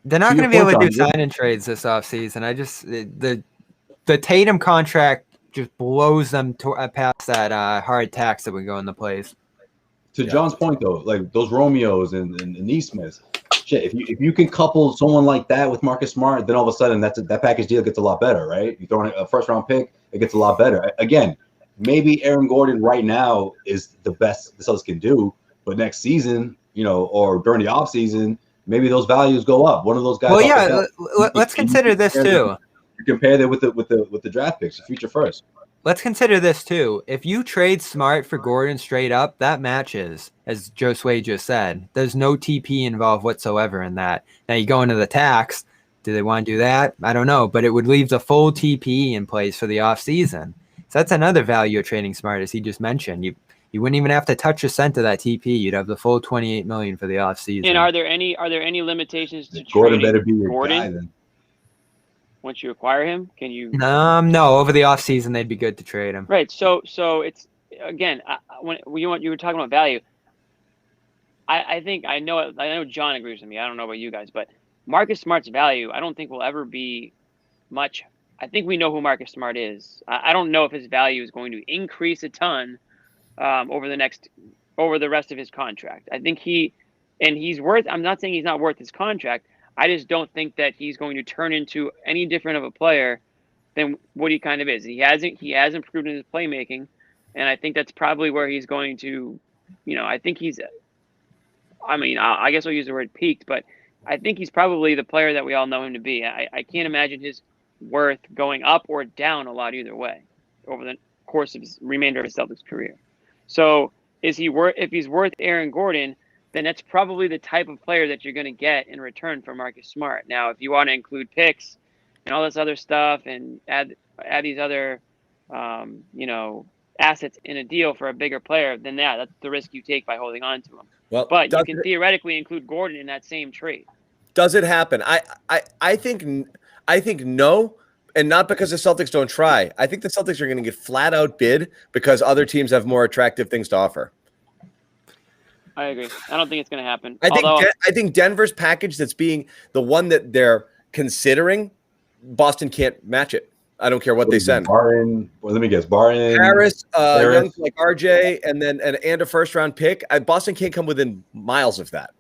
They're not going to be able to do sign and trades this offseason. I just the Tatum contract just blows them past that hard tax that would go into place. To John's point, though, like those Romeos and Neesmiths, shit, if you can couple someone like that with Marcus Smart, then all of a sudden that package deal gets a lot better, right? You throw in a first-round pick, it gets a lot better. Again, maybe Aaron Gordon right now is the best the Celtics can do, but next season, or during the offseason, maybe those values go up. One of those guys. Well, yeah, let's consider this too. You compare that with the draft picks, the future first. Let's consider this too. If you trade Smart for Gordon straight up, that matches, as Josue just said. There's no TP involved whatsoever in that. Now you go into the tax. Do they want to do that? I don't know, but it would leave the full TP in place for the offseason. So that's another value of trading Smart, as he just mentioned. You wouldn't even have to touch a cent of that TP. You'd have the full $28 million for the offseason. And are there any limitations to Gordon trading better be your Gordon? guy then. Once you acquire him, can you? No. Over the offseason, they'd be good to trade him. Right. So it's again when you were talking about value. I think I know John agrees with me. I don't know about you guys, but Marcus Smart's value I don't think will ever be much. I think we know who Marcus Smart is. I don't know if his value is going to increase a ton over the rest of his contract. I think he's worth. I'm not saying he's not worth his contract. I just don't think that he's going to turn into any different of a player than what he kind of is. He has improved in his playmaking, and I think that's probably where he's going to, I think he's. I mean, I guess I'll use the word peaked, but I think he's probably the player that we all know him to be. I can't imagine his worth going up or down a lot either way over the course of his remainder of his Celtics career. So if he's worth Aaron Gordon, then that's probably the type of player that you're going to get in return for Marcus Smart. Now, if you want to include picks and all this other stuff and add these other, assets in a deal for a bigger player, then that's the risk you take by holding on to him. Well, but you can theoretically include Gordon in that same trade. Does it happen? I think no, and not because the Celtics don't try. I think the Celtics are going to get flat out bid because other teams have more attractive things to offer. I agree. I don't think it's going to happen. I think Denver's package that's being the one that they're considering, Boston can't match it. I don't care what they send. Barton, let me guess. Barton, Harris, young like RJ, and a first-round pick. Boston can't come within miles of that.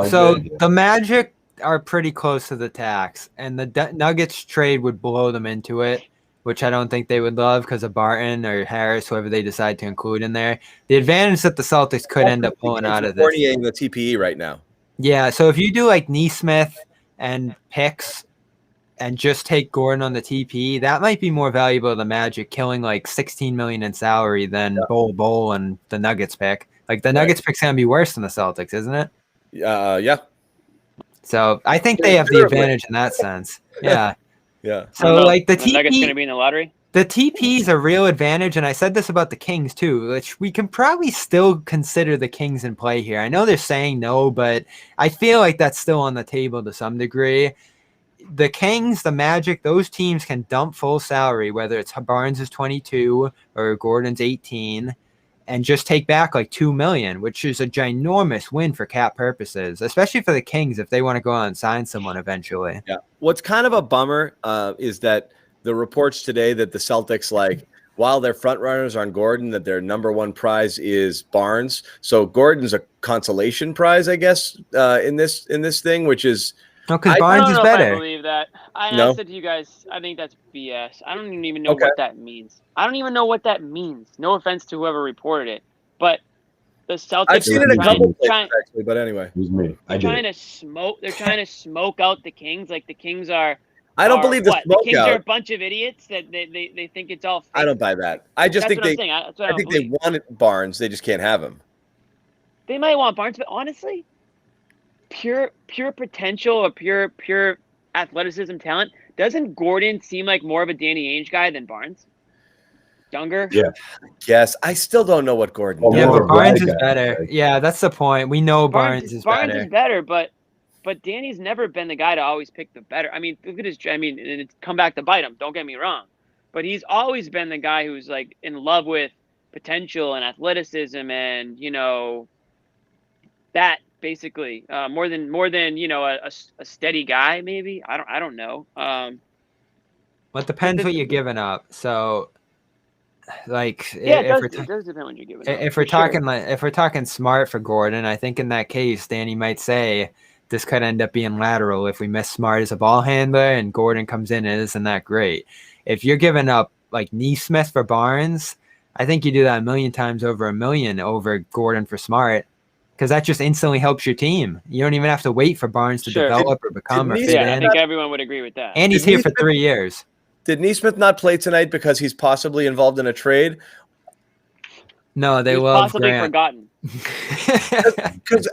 So the Magic are pretty close to the tax, and the Nuggets trade would blow them into it, which I don't think they would love because of Barton or Harris, whoever they decide to include in there. The advantage that the Celtics could end up pulling out of this. Fourniering the TPE right now. Yeah, so if you do like Nesmith and picks and just take Gordon on the TPE, that might be more valuable to the Magic, killing like $16 million in salary than Bol Bol and the Nuggets pick. Like the Nuggets pick's gonna be worse than the Celtics, isn't it? Yeah. So I think they have the advantage in that sense. Yeah. Yeah. So like the Nuggets going to be in the lottery. The TP is a real advantage, and I said this about the Kings too, which we can probably still consider the Kings in play here. I know they're saying no, but I feel like that's still on the table to some degree. The Kings, the Magic, those teams can dump full salary, whether it's Barnes is 22 or Gordon's 18, and just take back like $2 million, which is a ginormous win for cap purposes, especially for the Kings if they want to go out and sign someone eventually. Yeah. What's kind of a bummer is that the reports today that the Celtics, like, while their front runners on Gordon, that their number one prize is Barnes. So Gordon's a consolation prize, I guess, in this thing, which is. No, because Barnes is better. I believe that. I said to you guys, I think that's BS. I don't even know what that means. I don't even know what that means. No offense to whoever reported it, but the Celtics. I've seen it a couple places actually, but anyway, it was me. They're trying to smoke out the Kings. Like the Kings are. I don't believe the smoke the Kings out. Are a bunch of idiots that they think it's all fake. I don't buy that. I just think they. I think they wanted Barnes. They just can't have him. They might want Barnes, but honestly. Pure potential or pure athleticism talent. Doesn't Gordon seem like more of a Danny Ainge guy than Barnes? Younger? Yeah. Yes. I still don't know what Gordon does. Yeah, but Barnes is better. Yeah, that's the point. We know Barnes is better. Barnes is better, but Danny's never been the guy to always pick the better. I mean, look at his. I mean, and it's come back to bite him. Don't get me wrong, but he's always been the guy who's like in love with potential and athleticism, and that. Basically, more than a steady guy, maybe. I don't know. Well, it depends what you're giving up. So, like, it does depend what you're giving up. If we're talking Smart for Gordon, I think in that case, Danny might say this could end up being lateral if we miss Smart as a ball handler and Gordon comes in and isn't that great. If you're giving up like Nesmith for Barnes, I think you do that 1,000,000 times over 1,000,000 over Gordon for Smart. Because that just instantly helps your team. You don't even have to wait for Barnes to develop or become. I think everyone would agree with that. And he's here for 3 years. Did Nesmith not play tonight because he's possibly involved in a trade? No, they he's love possibly Grant. forgotten. Because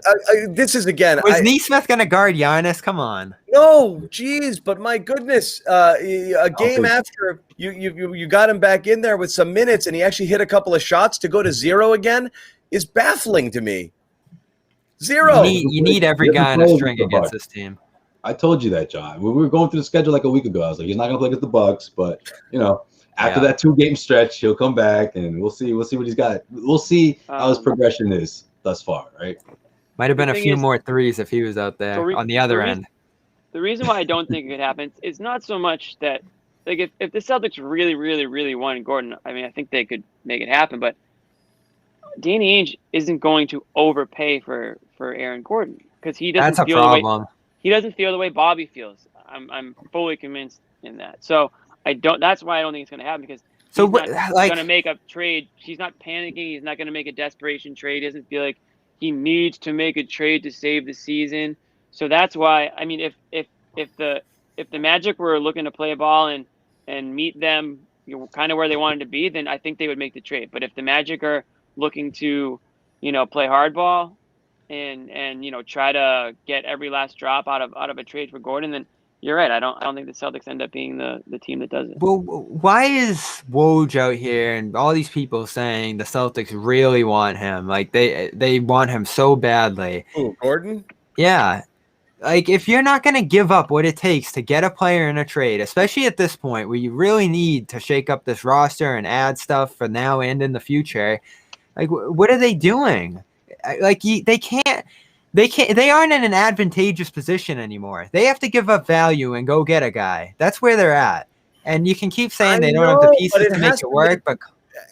this is again. Was Nesmith going to guard Giannis? Come on. No, geez, but my goodness, a game after you got him back in there with some minutes, and he actually hit a couple of shots to go to 0 again is baffling to me. 0. You need every guy on a string against this team. I told you that, John. When we were going through the schedule like a week ago, I was like, he's not going to play against the Bucks, but after that 2-game stretch, he'll come back and we'll see what he's got. We'll see how his progression is thus far, right? Might have been a few more threes if he was out there on the other end. The reason why I don't think it could happen is not so much that, like, if the Celtics really, really, really wanted Gordon, I mean, I think they could make it happen, but Danny Ainge isn't going to overpay for Aaron Gordon because he doesn't feel the way he doesn't feel the way Bobby feels. I'm fully convinced in that. So That's why I don't think it's going to happen, because So he's what, not like, going to make a trade. He's not panicking. He's not going to make a desperation trade. He doesn't feel like he needs to make a trade to save the season. So that's why, I mean, if the Magic were looking to play a ball and meet them, kind of where they wanted to be, then I think they would make the trade. But if the Magic are looking to, play hardball and try to get every last drop out of a trade for Gordon, then you're right. I don't think the Celtics end up being the team that does it. well, why is Woj out here and all these people saying the Celtics really want him? Like they want him so badly. Ooh, Gordon? Yeah. Like, if you're not going to give up what it takes to get a player in a trade, especially at this point where you really need to shake up this roster and add stuff for now and in the future, like, what are they doing? Like, they aren't in an advantageous position anymore. They have to give up value and go get a guy. That's where they're at. And you can keep saying they don't have the pieces to make it work, but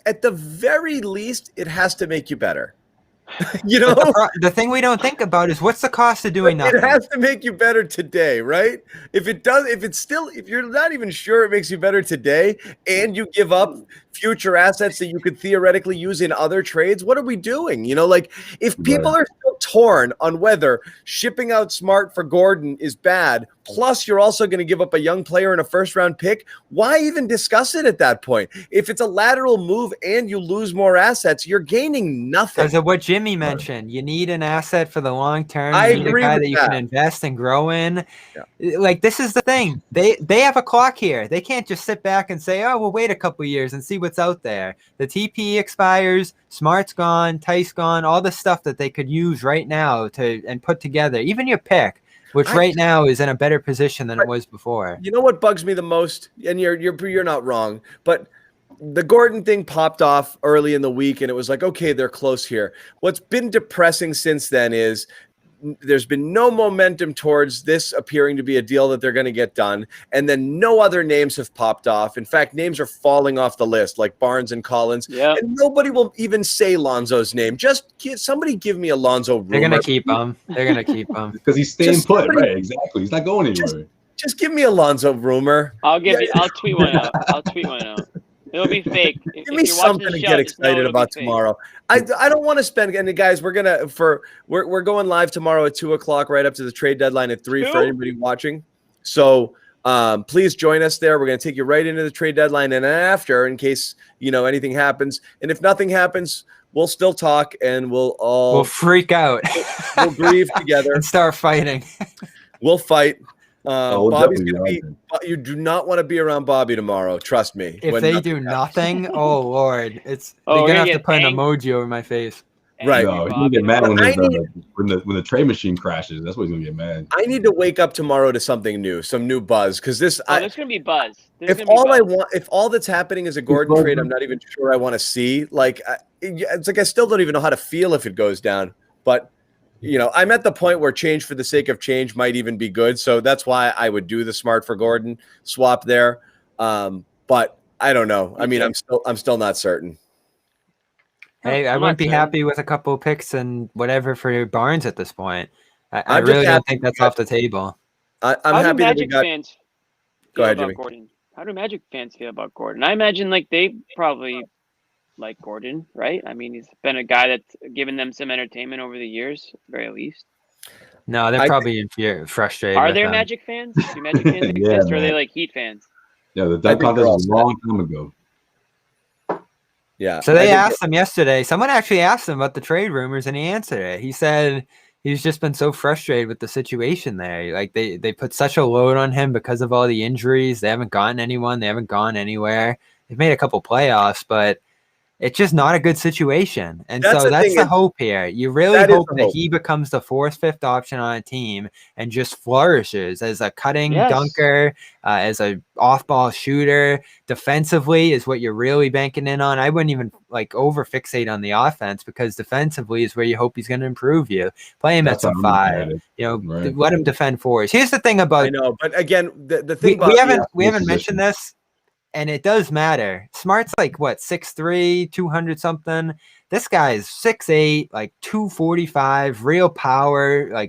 at the very least, it has to make you better. the thing we don't think about is, what's the cost of doing nothing? It has to make you better today, right? If you're not even sure it makes you better today, and you give up future assets that you could theoretically use in other trades, what are we doing? If people are still torn on whether shipping out Smart for Gordon is bad, plus you're also going to give up a young player and a first-round pick, why even discuss it at that point? If it's a lateral move and you lose more assets, you're gaining nothing. Because of what Jimmy mentioned, you need an asset for the long term. I You need agree a guy with that you that. can invest and grow in. Yeah. Like, this is the thing. They have a clock here. They can't just sit back and say, "Oh, we'll wait a couple years and see what's out there." The TP expires, Smart's gone, Theis gone, all the stuff that they could use right now and put together. Even your pick, which right now is in a better position than it was before. You know what bugs me the most? And you're not wrong, but the Gordon thing popped off early in the week, and it was like, okay, they're close here. What's been depressing since then is there's been no momentum towards this appearing to be a deal that they're going to get done, and then no other names have popped off. In fact, names are falling off the list, like Barnes and Collins, and nobody will even say Lonzo's name. Somebody give me a Lonzo rumor. They're going to keep him. They're going to keep him. Because he's staying put, right? Exactly. He's not going anywhere. Just give me a Lonzo rumor. I'll tweet one out. It'll be fake. Give me something to get excited about tomorrow. I don't want to spend. And guys, we're going live tomorrow at 2:00, right up to the trade deadline at 3 for anybody watching. So please join us there. We're going to take you right into the trade deadline and after, in case anything happens. And if nothing happens, we'll still talk and we'll freak out. We'll grieve together and start fighting. We'll fight. Bobby's definitely gonna be. You do not want to be around Bobby tomorrow. Trust me. If they do nothing, oh Lord, they're gonna have to put an emoji over my face. Right. No, he's gonna get mad when the trade machine crashes. That's when he's gonna get mad. I need to wake up tomorrow to something new, some new buzz, because there's gonna be buzz. If all that's happening is a Gordon trade, I'm not even sure I want to see. Like, it's like I still don't even know how to feel if it goes down, but. I'm at the point where change for the sake of change might even be good. So that's why I would do the Smart for Gordon swap there. But I don't know. I mean, I'm still not certain. Hey, I wouldn't be happy with a couple of picks and whatever for Barnes at this point. I really don't think that's off the table. I'm happy that we got. Fans go ahead, Jimmy. Gordon? How do Magic fans feel about Gordon? I imagine they probably like Gordon, right? I mean, he's been a guy that's given them some entertainment over the years, at the very least. No, they're probably frustrated. Are there Magic fans? Do Magic fans exist, or are they like Heat fans? Yeah, the dunk contest was a long time ago. Yeah. So they asked him yesterday. Someone actually asked him about the trade rumors, and he answered it. He said he's just been so frustrated with the situation there. Like they put such a load on him because of all the injuries. They haven't gotten anyone. They haven't gone anywhere. They've made a couple playoffs, but it's just not a good situation. And that's the hope here. You really hope that he becomes the fourth, fifth option on a team and just flourishes as a cutting dunker, as a off-ball shooter. Defensively is what you're really banking in on. I wouldn't even over fixate on the offense, because defensively is where you hope he's going to improve you. Play him at some 5. Let him defend 4s. Here's the thing about. I know, but again, the thing we haven't mentioned this. And it does matter. Smart's 6'3", 200 something. This guy is 6'8", 245, real power,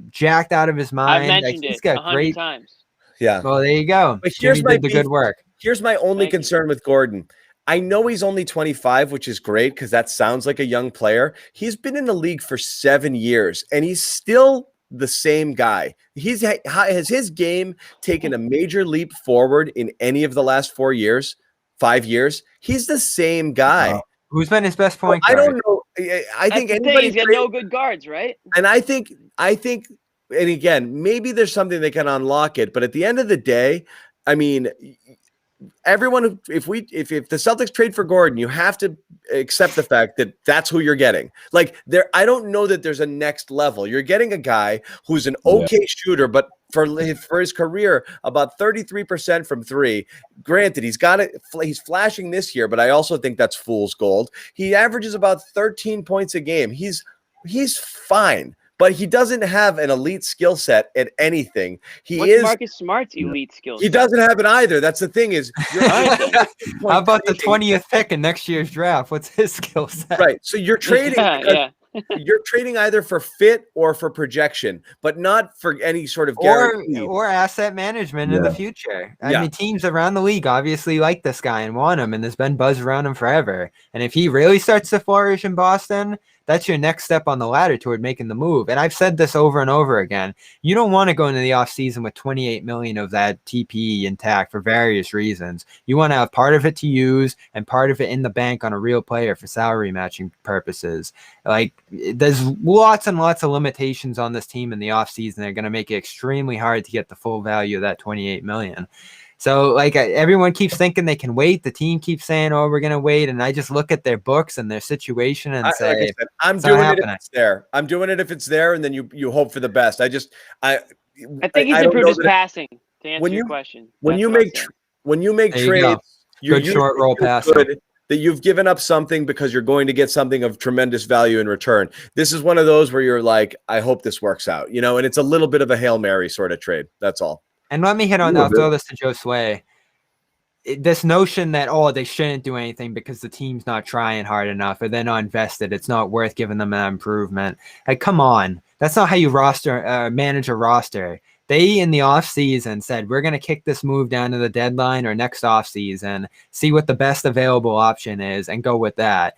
jacked out of his mind. I've mentioned he's got 100 times. Yeah. Well, there you go. But Jimmy did the good work. Here's my only Thank you. concern with Gordon. I know he's only 25, which is great because that sounds like a young player. He's been in the league for 7 years, and he's still the same guy. Has his game taken a major leap forward in any of the last 4 years, 5 years? He's the same guy. Who's been his best point I guard? don't know. I think That's the thing, anybody. he's got no good guards, right? And I think, and again, maybe there's something that can unlock it. But at the end of the day, I mean, everyone, if the Celtics trade for Gordon, you have to accept the fact that that's who you're getting. Like I don't know that there's a next level. You're getting a guy who's an okay shooter, but for his career, about 33% from three. Granted, he's flashing this year, but I also think that's fool's gold. He averages about 13 points a game. He's fine. But he doesn't have an elite skill set at anything. What's Marcus Smart's elite skill set? He doesn't have it either. That's the thing is. How about the 20th pick in next year's draft? What's his skill set? Right. So you're trading. You're trading either for fit or for projection, but not for any sort of guarantee. Or asset management in the future. I mean, teams around the league obviously like this guy and want him, and there's been buzz around him forever. And if he really starts to flourish in Boston, that's your next step on the ladder toward making the move. And I've said this over and over again. You don't want to go into the offseason with $28 million of that TPE intact for various reasons. You want to have part of it to use and part of it in the bank on a real player for salary matching purposes. Like, there's lots and lots of limitations on this team in the offseason. They're going to make it extremely hard to get the full value of that $28 million. So, like, everyone keeps thinking they can wait. The team keeps saying, "Oh, we're going to wait," and I just look at their books and their situation and say, like I said, "I'm doing it if it's there. I'm doing it if it's there," and then you hope for the best. I think he's improved his passing. To answer your question, when you make trades, good short roll passing. That you've given up something because you're going to get something of tremendous value in return. This is one of those where you're like, I hope this works out, and it's a little bit of a Hail Mary sort of trade. That's all. And let me hit on, I'll throw this to Joe Sway. This notion that, they shouldn't do anything because the team's not trying hard enough or they're not invested. It's not worth giving them an improvement. Like, come on. That's not how you manage a roster. They, in the offseason, said, we're going to kick this move down to the deadline or next offseason, see what the best available option is, and go with that.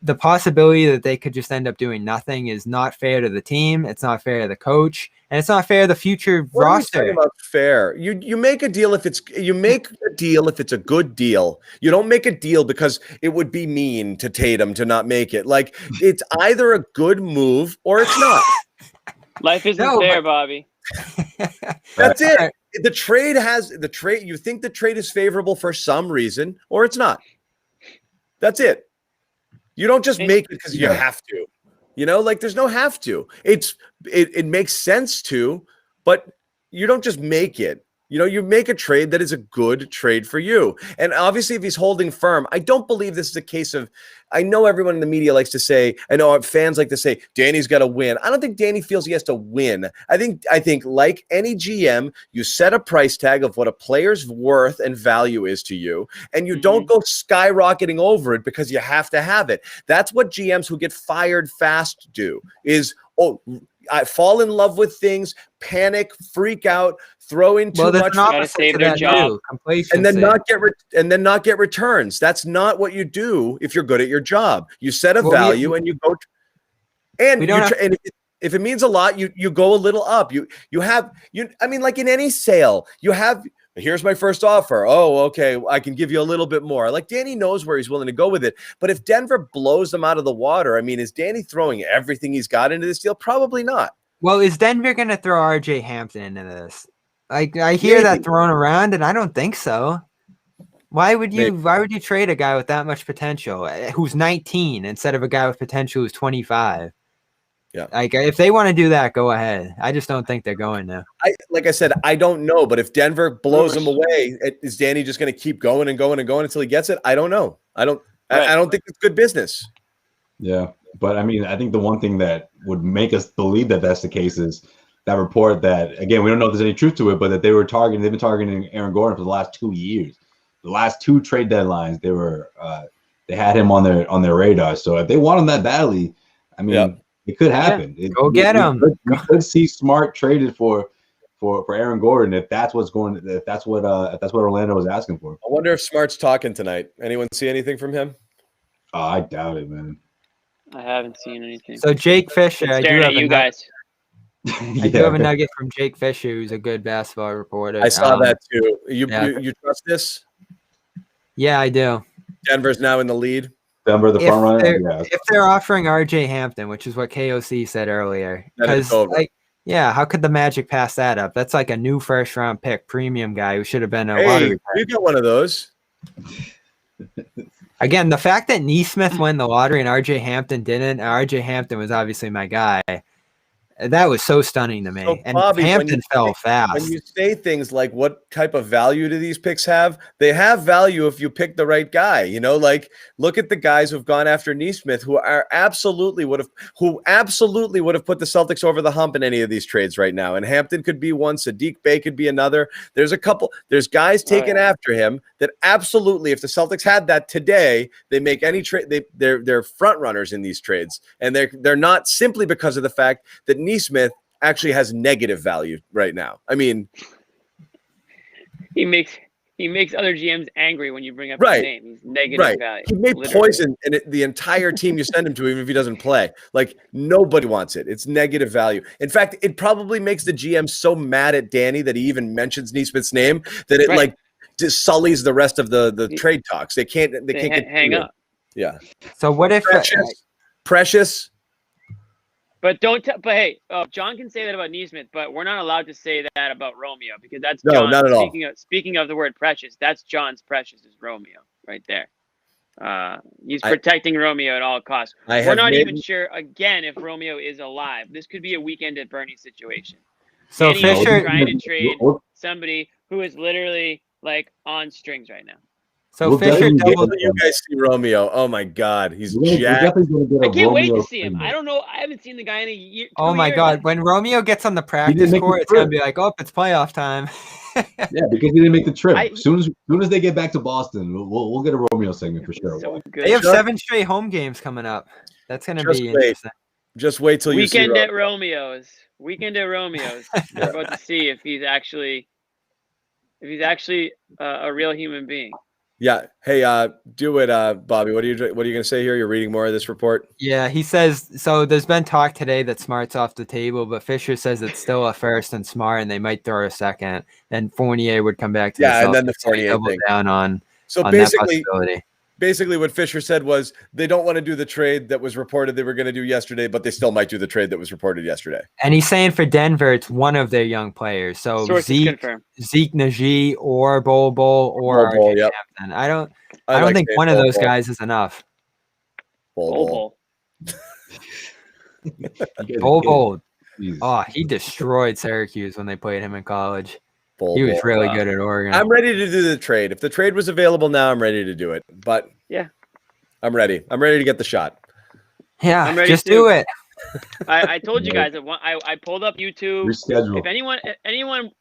The possibility that they could just end up doing nothing is not fair to the team. It's not fair to the coach, and it's not fair to the future roster. Are you about fair? You make a deal if it's a good deal. You don't make a deal because it would be mean to Tatum to not make it. Like, it's either a good move or it's not. Life isn't fair, Bobby. That's it. The trade. You think the trade is favorable for some reason, or it's not. That's it. You don't just make it because you have to. Like, there's no have to. It makes sense to, but you don't just make it. You make a trade that is a good trade for you. And obviously, if he's holding firm, I don't believe this is a case of, I know everyone in the media likes to say, I know fans like to say, Danny's got to win. I don't think Danny feels he has to win. I think like any GM, you set a price tag of what a player's worth and value is to you, and you don't go skyrocketing over it because you have to have it. That's what GMs who get fired fast do is, I fall in love with things, panic, freak out, throw in too much, gotta save their job, and then not get returns. That's not what you do if you're good at your job. You set a value and you go, and if it means a lot, you go a little up. I mean, like in any sale, you have. Here's my first offer. Oh, okay. I can give you a little bit more. Like, Danny knows where he's willing to go with it. But if Denver blows them out of the water, I mean, is Danny throwing everything he's got into this deal? Probably not. Well, is Denver going to throw RJ Hampton into this? Like, I hear that thrown around, and I don't think so. Why would you trade a guy with that much potential who's 19 instead of a guy with potential who's 25? Yeah, like if they want to do that, go ahead. I just don't think they're going to. Like I said, I don't know. But if Denver blows him away, is Danny just going to keep going and going and going until he gets it? I don't know. I don't think it's good business. Yeah, but I mean, I think the one thing that would make us believe that that's the case is that report that, again, we don't know if there's any truth to it, but that they've been targeting Aaron Gordon for the last 2 years. The last 2 trade deadlines, they had him on their radar. So if they want him that badly, I mean. It could happen. Go get him. We could see Smart traded for for Aaron Gordon if that's what Orlando was asking for. I wonder if Smart's talking tonight. Anyone see anything from him? Oh, I doubt it, man. I haven't seen anything. So Jake Fisher, Been I do staring have at you guys. I do have a nugget from Jake Fisher, who's a good basketball reporter. I saw that too. You trust this? Yeah, I do. Denver's now in the lead. Denver, the front runner. Yeah. If they're offering RJ Hampton, which is what KOC said earlier, because how could the Magic pass that up? That's like a new first round pick, premium guy who should have been a lottery pick. We got one of those. Again, the fact that Neesmith won the lottery and RJ Hampton didn't, RJ Hampton was obviously my guy. That was so stunning to me. So, and Bobby, Hampton fell fast. When you say things like what type of value do these picks have? They have value if you pick the right guy. You know, like look at the guys who've gone after Neesmith who absolutely would have put the Celtics over the hump in any of these trades right now. And Hampton could be one, Sadiq Bey could be another. There's guys taken after him that absolutely, if the Celtics had that today, they make any trade. They're front runners in these trades. And they're not simply because of the fact that Neesmith actually has negative value right now. I mean, he makes other GMs angry when you bring up his name. He's negative value. He may poison the entire team you send him to, even if he doesn't play. Like nobody wants it. It's negative value. In fact, it probably makes the GM so mad at Danny that he even mentions Neesmith's name that it like just sullies the rest of the trade talks. They can't hang up. Yeah. So what if Precious? But but hey, John can say that about Neesmith, but we're not allowed to say that about Romeo because that's no, John. Not at all. Speaking of the word precious, that's John's precious is Romeo right there. He's protecting Romeo at all costs. We're not even sure again if Romeo is alive. This could be a weekend at Bernie situation. So Fisher Fisher trying to trade somebody who is literally like on strings right now. So Fisher doubled. You guys see Romeo? Oh my God, he's jacked. I can't wait to see him. I don't know. I haven't seen the guy in a year. Oh my God, when Romeo gets on the practice court, it's gonna be like, oh, it's playoff time. Yeah, because he didn't make the trip. As soon as they get back to Boston, we'll get a Romeo segment for sure. So they have 7 straight home games coming up. That's gonna be interesting. Just wait till you see Weekend at Romeo's. We're about to see if he's actually a real human being. Yeah. Hey, do it, Bobby. What are you going to say here? You're reading more of this report? Yeah, he says so. There's been talk today that Smart's off the table, but Fisher says it's still a first and Smart, and they might throw a second. Then Fournier would come back to and then the Fournier double thing. down on. So on basically, that possibility. Basically, what Fisher said was they don't want to do the trade that was reported they were going to do yesterday, but they still might do the trade that was reported yesterday. And he's saying for Denver, it's one of their young players. So Zeke Nnaji or Bol Bol or RJ Hampton. I don't think one of those guys is enough. Bol Bol. Oh, he destroyed Syracuse when they played him in college. He was really good at Oregon. I'm ready to do the trade. If the trade was available now, I'm ready to do it. But yeah, I'm ready. I'm ready to get the shot. Yeah, I'm ready just do it. I told you guys that I pulled up YouTube. Reschedule. If anyone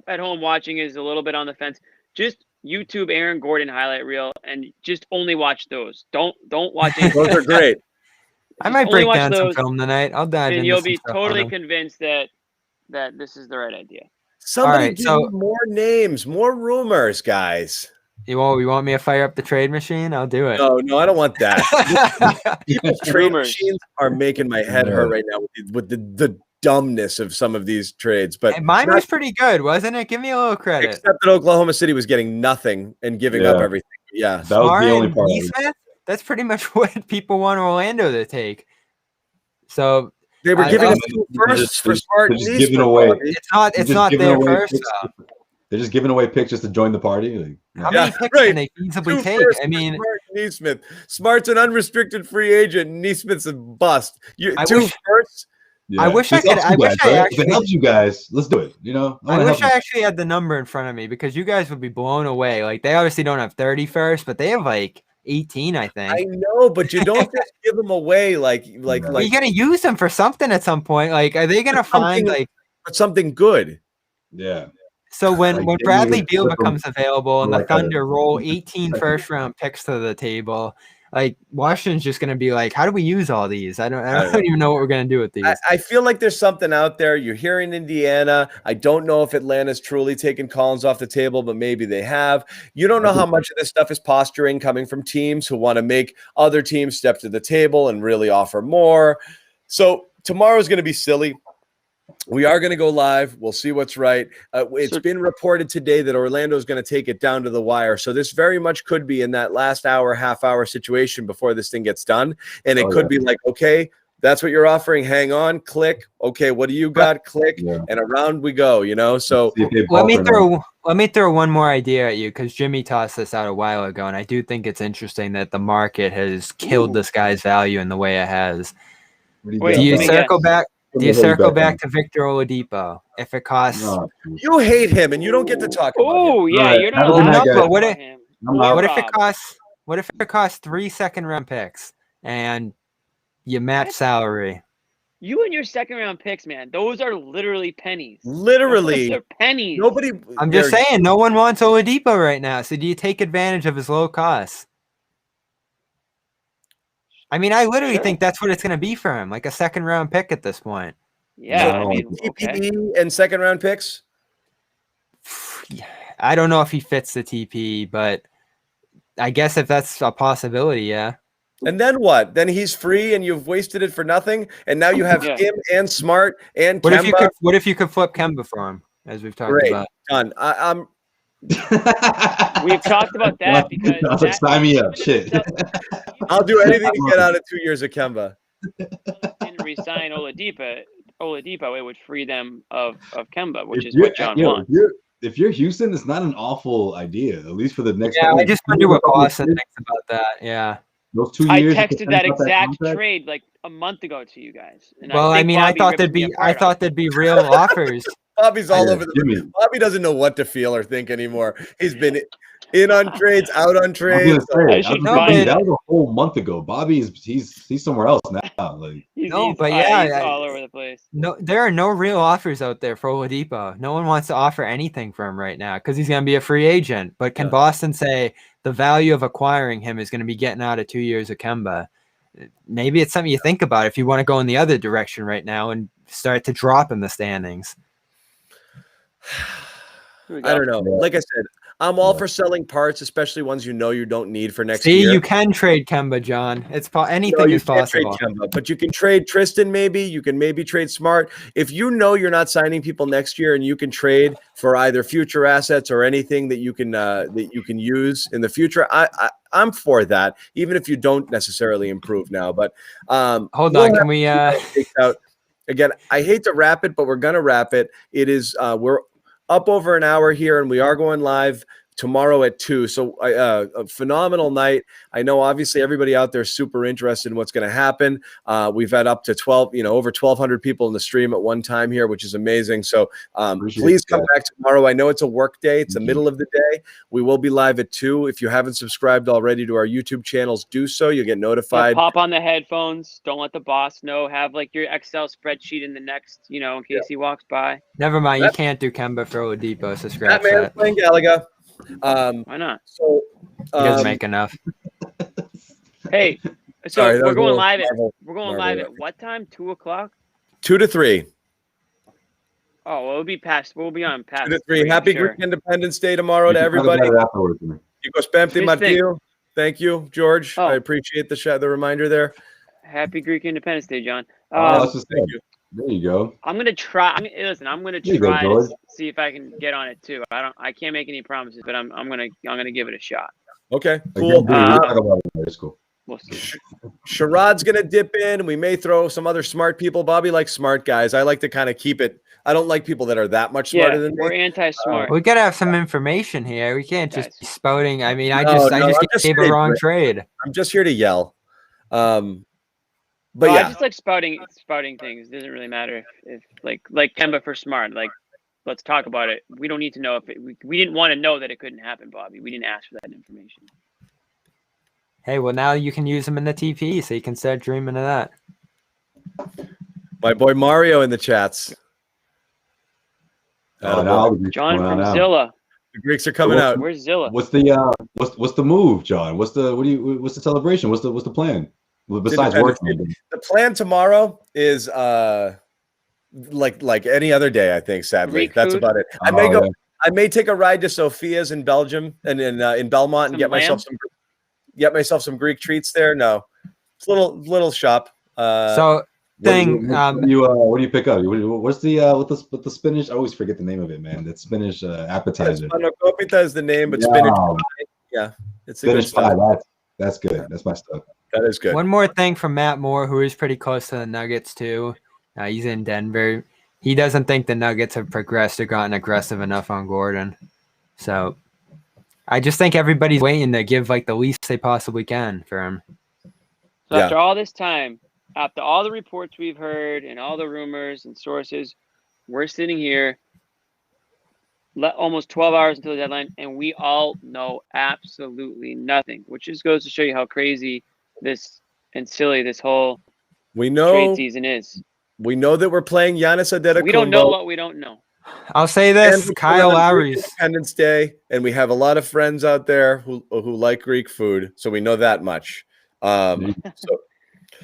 at home watching is a little bit on the fence, just YouTube Aaron Gordon highlight reel and just only watch those. Don't watch it. Those are great. I might break down some film tonight. I'll dive in. And you'll be totally convinced that this is the right idea. Somebody give me more names, more rumors, guys. You want me to fire up the trade machine? I'll do it. No, I don't want that. People's trade machines are making my head hurt right now with the dumbness of some of these trades. But mine was pretty good, wasn't it? Give me a little credit. Except that Oklahoma City was getting nothing and giving up everything. Yeah, that was the only part. Smith, that's pretty much what people want Orlando to take. So they were giving us 2 firsts for Smart and giving away. It's not their first. They're just giving away picks just to join the party. Like, how many picks can they feasibly take? I mean, Neesmith. Smart's an unrestricted free agent. Neesmith's a bust. Two firsts. Yeah. I wish I could. I wish I actually. If it helps you guys, let's do it. You know, I wish I actually had the number in front of me because you guys would be blown away. Like they obviously don't have 30 first, but they have like 18, I think. I know, but you don't just give them away like you gotta use them for something at some point. Like, are they gonna find like something good? Yeah. So when Bradley Beal becomes available and the Thunder roll 18 first round picks to the table, like Washington's just going to be like, how do we use all these? I don't even know what we're going to do with these. I feel like there's something out there. You're hearing Indiana. I don't know if Atlanta's truly taken Collins off the table, but maybe they have. You don't know how much of this stuff is posturing coming from teams who want to make other teams step to the table and really offer more. So tomorrow's going to be silly. We are going to go live. We'll see what's right. It's been reported today that Orlando is going to take it down to the wire. So this very much could be in that last hour, half-hour situation before this thing gets done. And it could be like, okay, that's what you're offering. Hang on, click. Okay, what do you got? Click, and around we go. So let me throw one more idea at you, because Jimmy tossed this out a while ago, and I do think it's interesting that the market has killed this guy's value in the way it has. Wait, do you circle back? Do you circle back to Victor Oladipo if it costs? You hate him, and you don't get to talk about him. Oh yeah, Right. you're not allowed to talk what about if- him. What if it costs? What if it costs 3 second-round picks and you match salary? You and your second-round picks, man. Those are literally pennies. Literally, Those are pennies. nobody. I'm just saying, no one wants Oladipo right now. So do you take advantage of his low costs? I mean, I literally think that's what it's going to be for him, like a second-round pick at this point. Yeah, No. I mean, okay. TPE and second round picks. I don't know if he fits the TP, but I guess if that's a possibility, yeah. And then what? Then he's free, and you've wasted it for nothing. And now you have Yeah. him and Smart and What Kemba. if you could flip Kemba for him, as we've talked Great, about? done. I'm. We've talked about that because sign me up. Shit. I'll do anything to get out of 2 years of Kemba. didn't resign Oladipo, it would free them of Kemba, which is what John wants. If you're Houston, it's not an awful idea, at least for the next. Yeah, couple I just wonder what Boston thinks about that. Yeah. Those 2 I years. texted that exact trade like a month ago to you guys. And Well, I mean, I Bobby thought ripped there'd me be apart on it. real offers. Bobby's all over Jimmy. the. Bobby doesn't know what to feel or think anymore. He's been in on trades, out on trades. I should Bobby, find that was a whole month ago. Bobby he's somewhere else now. Like he's No, but he's yeah, all over the place. No, there are no real offers out there for Oladipo. No one wants to offer anything for him right now because he's going to be a free agent. But can Boston say the value of acquiring him is going to be getting out of 2 years of Kemba? Maybe it's something you think about if you want to go in the other direction right now and start to drop in the standings. I don't know. Like I said, I'm all for selling parts, especially ones you don't need for next See, year. you can trade Kemba, John. Anything you is can't trade possible. Kemba, but you can trade Tristan. Maybe you can trade Smart. If you're not signing people next year, and you can trade for either future assets or anything that you can use in the future, I'm for that. Even if you don't necessarily improve now, but Hold on, can we? Again, I hate to wrap it, but we're gonna wrap it. It is we're up over an hour here, and we are going live tomorrow at 2. So a phenomenal night. I know obviously everybody out there is super interested in what's going to happen. We've had up to 12, over 1,200 people in the stream at one time here, which is amazing. So please come back tomorrow. I know it's a work day. It's the middle of the day. We will be live at 2. If you haven't subscribed already to our YouTube channels, do so. You'll get notified. Yeah, pop on the headphones. Don't let the boss know. Have like your Excel spreadsheet in the next, in case he walks by. Never mind. You can't do Kemba for Oladipo. So scratch That man's that. playing Gallagher. Why not? So He doesn't make enough. Hey, so Sorry, that we're was a going little live at Marvel at what time? 2:00? 2 to 3. Oh, well, it'll be past. We'll be on past. 2 to 3. Happy Greek Independence Day tomorrow to everybody. Chicos, Thank you, George. Oh. I appreciate the reminder there. Happy Greek Independence Day, John. There you go. I'm gonna try. Listen, I'm gonna There you go, try George. to see if I can get on it too. I can't make any promises, but I'm gonna give it a shot. Okay, cool. It's cool. We'll see. Sharad's gonna dip in. We may throw some other smart people. Bobby likes smart guys. I like to kind of keep it. I don't like people that are that much smarter than we're me. anti-smart. We gotta have some information here. We can't just be spouting. I mean, I No, just I'm just gave a kidding, wrong Rick. trade. I'm just here to yell. But I yeah, just like spouting things. It doesn't really matter if like Kemba for smart. Like, let's talk about it. We don't need to know if we didn't want to know that it couldn't happen, Bobby. We didn't ask for that information. Hey, well now you can use them in the TP, so you can start dreaming of that. my boy Mario in the chats. John from Zilla. The Greeks are coming out. Where's Zilla? What's the move, John? What's the celebration? What's the plan? Besides working, the plan tomorrow is like any other day. I think sadly Greek that's food? about it. I may go. I may take a ride to Sophia's in Belgium and in Belmont and get myself some Greek treats there. No, it's a little shop. So thing. What do you pick up? What's the spinach? I always forget the name of it, man. That spinach appetizer. Spanakopita is the name, but Yeah. spinach. Yeah, it's a Spinach good stuff. pie. That's good. That's my stuff. That is good. One more thing from Matt Moore, who is pretty close to the Nuggets too. He's in Denver. He doesn't think the Nuggets have progressed or gotten aggressive enough on Gordon. So I just think everybody's waiting to give like the least they possibly can for him. So after all this time, after all the reports we've heard and all the rumors and sources, we're sitting here almost 12 hours until the deadline, and we all know absolutely nothing, which just goes to show you how crazy this and silly this whole trade season is. We know that we're playing Giannis Antetokounmpo. We don't know what we don't know. I'll say this: Kyle Lowry's Independence Day, and we have a lot of friends out there who like Greek food, so we know that much. So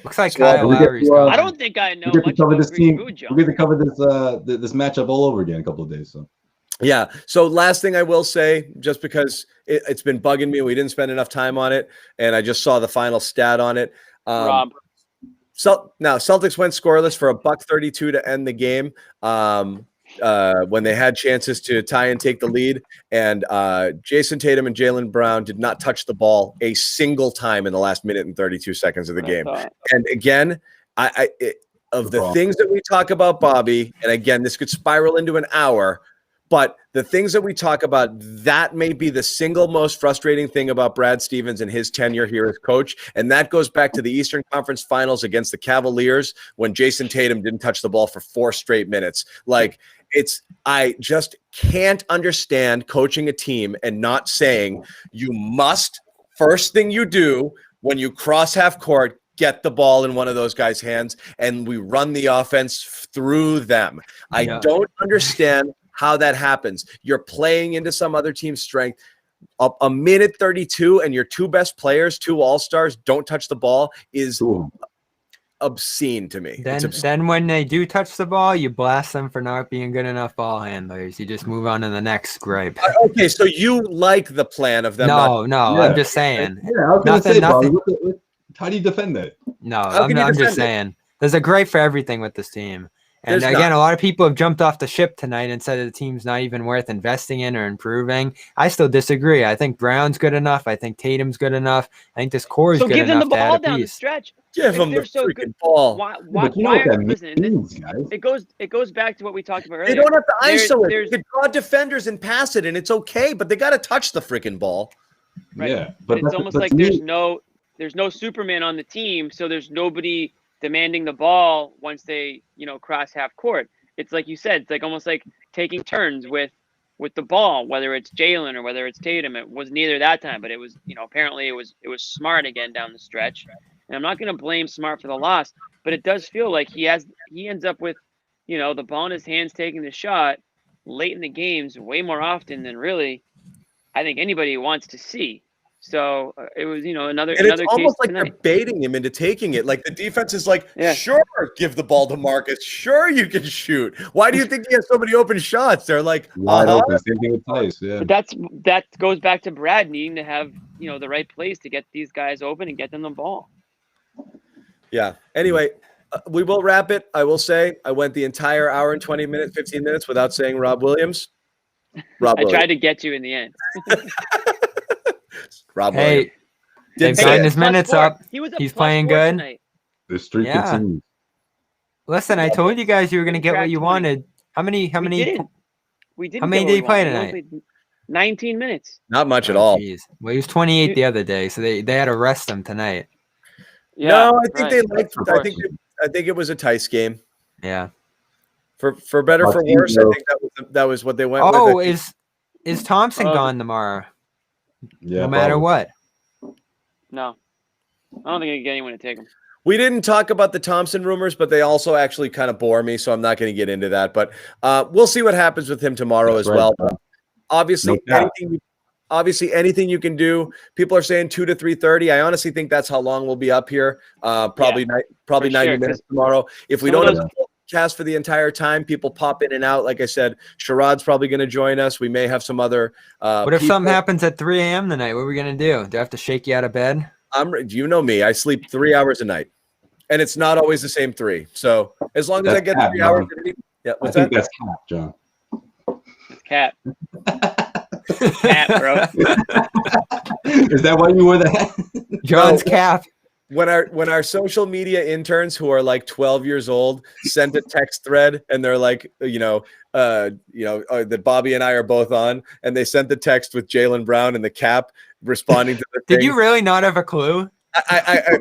looks like Kyle Lowry's gone. I don't think I know We get to much cover about this Greek team. food, John. We get to cover this matchup all over again in a couple of days. So. Yeah. So last thing I will say, just because it's been bugging me, we didn't spend enough time on it, and I just saw the final stat on it. Rob. So now Celtics went scoreless for $132 to end the game. When they had chances to tie and take the lead, and Jayson Tatum and Jaylen Brown did not touch the ball a single time in the last minute and 32 seconds of the game. And again, of the things that we talk about, Bobby, and again, this could spiral into an hour, but the things that we talk about, that may be the single most frustrating thing about Brad Stevens and his tenure here as coach. And that goes back to the Eastern Conference Finals against the Cavaliers when Jayson Tatum didn't touch the ball for 4 straight minutes. I just can't understand coaching a team and not saying you must, first thing you do when you cross half court, get the ball in one of those guys' hands and we run the offense through them. I don't understand how that happens. You're playing into some other team's strength. A minute 32 and your 2 best players, 2 all-stars, don't touch the ball is obscene to me. Then when they do touch the ball, you blast them for not being good enough ball handlers. You just move on to the next gripe. Okay, so you like the plan of them? I'm just saying. Yeah, I was going to say, Bobby, how do you defend that? No, I'm just saying. There's a gripe for everything with this team. And again, a lot of people have jumped off the ship tonight and said that the team's not even worth investing in or improving. I still disagree. I think Brown's good enough. I think Tatum's good enough. I think this core is good enough. So give them the ball down the piece. stretch. Give them the freaking ball. Why But you know what that means, guys. It goes back to what we talked about earlier. They don't have to ISO it. They can draw defenders and pass it, and it's okay. But they got to touch the freaking ball. Right. Yeah, but it's almost like there's no Superman on the team, so there's nobody demanding the ball once they, cross half court. It's like you said, it's like almost like taking turns with the ball, whether it's Jaylen or whether it's Tatum. It was neither that time, but it was, apparently it was Smart again down the stretch. And I'm not going to blame Smart for the loss, but it does feel like he ends up with, the ball in his hands taking the shot late in the games way more often than really I think anybody wants to see. So it was, another it's almost case like tonight. they're baiting him into taking it. Like the defense is like, sure, give the ball to Marcus. Sure, you can shoot. Why do you think he has so many open shots? They're like, wide open. Same thing with Theis. Yeah. But that goes back to Brad needing to have, the right plays to get these guys open and get them the ball. Yeah. Anyway, we will wrap it. I will say I went the entire hour and 15 minutes without saying Rob Williams. I tried to get you in the end. Rob Williams. They've gotten his minutes up. He's playing good. Tonight. The streak continues. Listen, I told you guys you were going to get what you wanted. How many? We didn't. How many did he play tonight? 19 minutes. Not much at all. Geez. Well, he was 28 the other day, so they had to rest him tonight. Yeah, no, I think they liked. I think it was a Theis game. Yeah. For better for worse, I think that was what they went with. Oh, is Thompson gone tomorrow? Yeah. No matter what. No, I don't think I can get anyone to take him. We didn't talk about the Thompson rumors, but they also actually kind of bore me, so I'm not going to get into that. But we'll see what happens with him tomorrow as well. Obviously, No anything you can do. People are saying 2 to 3:30. I honestly think that's how long we'll be up here. Probably 90 sure, minutes tomorrow. If we some of don't those- have the cast for the entire time, people pop in and out. Like I said, Sherrod's probably going to join us. We may have some other. What if people. something happens at 3 a.m. tonight? What are we gonna do? Do I have to shake you out of bed? You know me. I sleep 3 hours a night, and it's not always the same 3. So as long as I get 3 hours, yeah. What's I think that? that's cap, John. It's cap. Cap, bro. Is that why you wore that? John's No. cap. When our social media interns who are like 12 years old sent a text thread and they're like, that Bobby and I are both on, and they sent the text with Jaylen Brown and the cap responding to the Did thing. you really not have a clue? What I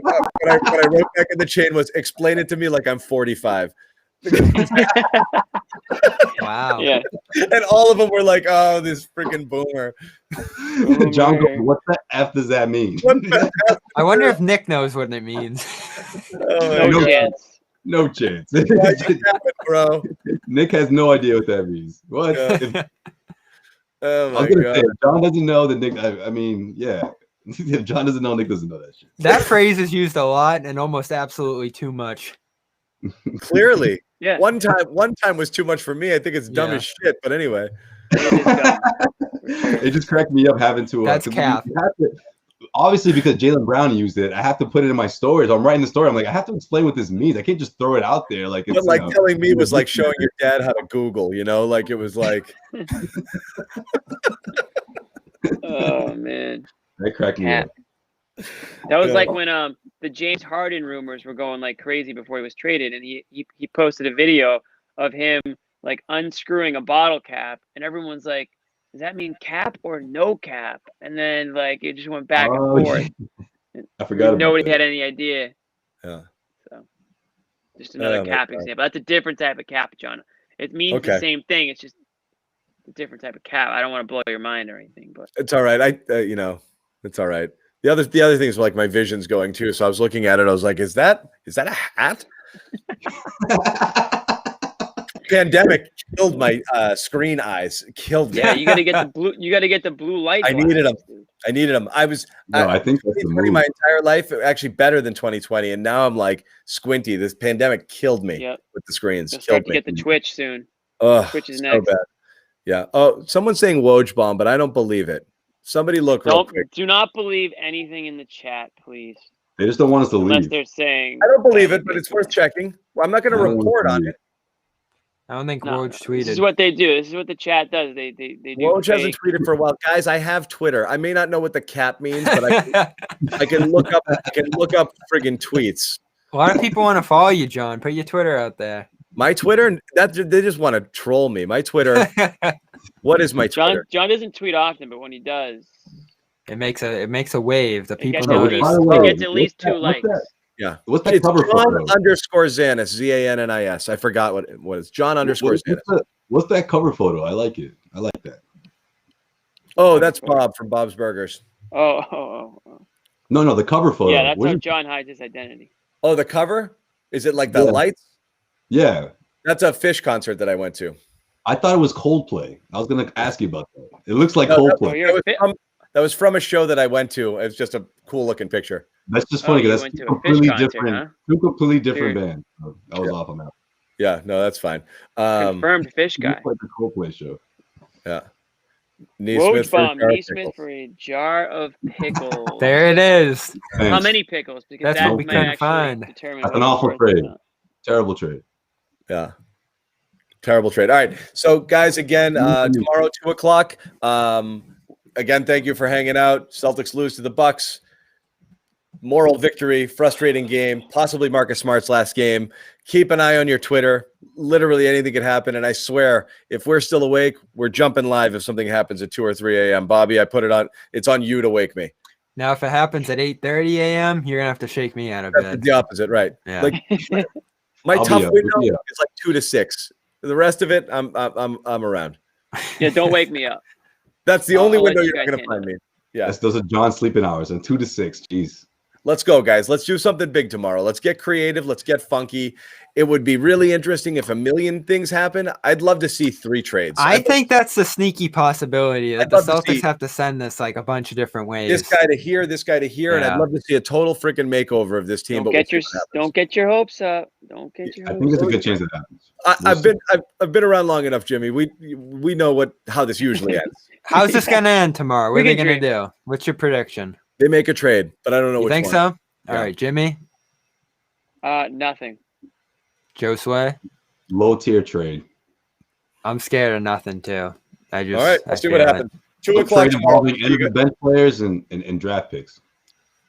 wrote back in the chain was, explain it to me like I'm 45. Wow. Yeah. And all of them were like, oh, this freaking boomer. John goes, what the F does that mean? What the F? I wonder if Nick knows what it means. Oh my No God. chance. No chance. Why'd you cap it, bro? Nick has no idea what that means. What? Yeah. If, Oh I my was gonna God. say, if John doesn't know that Nick. I mean, yeah. If John doesn't know, Nick doesn't know that shit. That phrase is used a lot and almost absolutely too much. Clearly. Yeah. One time was too much for me. I think it's dumb Yeah. as shit, but anyway. It is dumb. It just cracked me up having to. That's 'cause cap. you have to- obviously, because Jaylen Brown used it, I have to put it in my stories. I'm writing the story. I'm like, I have to explain what this means. I can't just throw it out there like it's But like you know, telling me was like showing your dad how to Google, like it was like Oh man. that cracked me Cap. up. That was Yeah. like when the James Harden rumors were going like crazy before he was traded, and he posted a video of him like unscrewing a bottle cap, and everyone's like, does that mean cap or no cap? And then like it just went back Oh, and forth. I forgot about Nobody that. had any idea. Yeah. So just another Oh, my cap God. example. That's a different type of cap, John. It means Okay. the same thing. It's just a different type of cap. I don't want to blow your mind or anything, but It's all right. It's all right. The other things were like my vision's going too. So I was looking at it. I was like, is that a hat? Pandemic killed my screen eyes. Killed me. yeah, you got to get the blue. You got to get the blue light. I needed glasses, dude. I needed them. I was No, I think that's the 2020 move. my entire life, actually better than 2020, and now I'm like squinty. This pandemic killed me Yep. with the screens. You'll start Killed to me. get the Twitch soon. Ugh, Twitch is so next. bad. Yeah. Oh, someone's saying Woj bomb, but I don't believe it. Somebody look real quick. Do not believe anything in the chat, please. They just don't want us to Unless leave. they're saying. I don't believe that it, but would it's be worth cool. checking. Well, I'm not going to I don't report on believe it. I don't think No, Woj This tweeted. is what they do. This is what the chat does. They do. Woj hasn't fake- tweeted for a while, guys. I have Twitter. I may not know what the cap means, but I can look up. Friggin' tweets. A lot of people want to follow you, John. Put your Twitter out there. My Twitter, they just want to troll me. My Twitter. What is my Twitter? John doesn't tweet often, but when he does, It makes a wave. The it people gets, No, at notice. by least, the way, it gets at least what's that- 2 what's likes. that? Yeah. What's that It's cover John photo? _Zanis, Zannis. I forgot what it was. John _Zanis. What's that cover photo? I like it. I like that. Oh, that's Bob from Bob's Burgers. Oh. No, the cover photo. Yeah, that's What how is- John hides his identity. Oh, the cover? Is it like the Yeah. lights? Yeah, That's a Fish concert that I went to. I thought it was Coldplay. I was gonna ask you about that. It looks like No, Oh, Coldplay. you're a That was from a show that I went to. It's just a cool looking picture. That's just Oh, funny you because went that's to two a Fish completely concert, different, huh? two completely different Dude. bands. So I was off on that. Yeah, no, that's fine. Confirmed fish It guy. looks like the Coldplay show. Yeah. Woj for bomb. jar Neesmith pickles. for a jar of pickles. There it is. How Thanks. many pickles? Because That's that what we might couldn't actually find. determine That's whether an it's awful worth it or trade. not. Terrible trade. Yeah. Terrible trade. All right. So, guys, again, tomorrow, 2:00. Again, thank you for hanging out. Celtics lose to the Bucks. Moral victory, frustrating game, possibly Marcus Smart's last game. Keep an eye on your Twitter. Literally anything could happen. And I swear, if we're still awake, we're jumping live if something happens at 2 or 3 a.m. Bobby, I put it on. It's on you to wake me. Now, if it happens at 8:30 a.m., you're gonna have to shake me out of That's bed. the opposite, right? Yeah. Like my I'll be tough up. window We'll be up. is like 2 to 6. The rest of it, I'm around. Yeah, don't wake me up. That's the I'll only let window you you're not guys going to handle find it. me. Yeah. Those are John's sleeping hours and 2 to 6. Jeez. Let's go, guys. Let's do something big tomorrow. Let's get creative. Let's get funky. It would be really interesting if a million things happen. I'd love to see 3 trades. I think that's the sneaky possibility that the I'd love to Celtics see- have to send this like a bunch of different ways. This guy to here, and I'd Yeah. love to see a total freaking makeover of this team. Don't get your hopes up. Don't get your I hopes think there's a up. good chance that happens. I've been around long enough, Jimmy. We know how this usually ends. How's this gonna end tomorrow? What are We they can gonna dream. do? What's your prediction? They make a trade, but I don't know You which think one. so? Yeah. All right, Jimmy, Nothing. Josue. Low tier trade. I'm scared of nothing too. All right, I let's see what feel it. happens. 2 A o'clock trade tomorrow. involving end of the bench players and draft picks.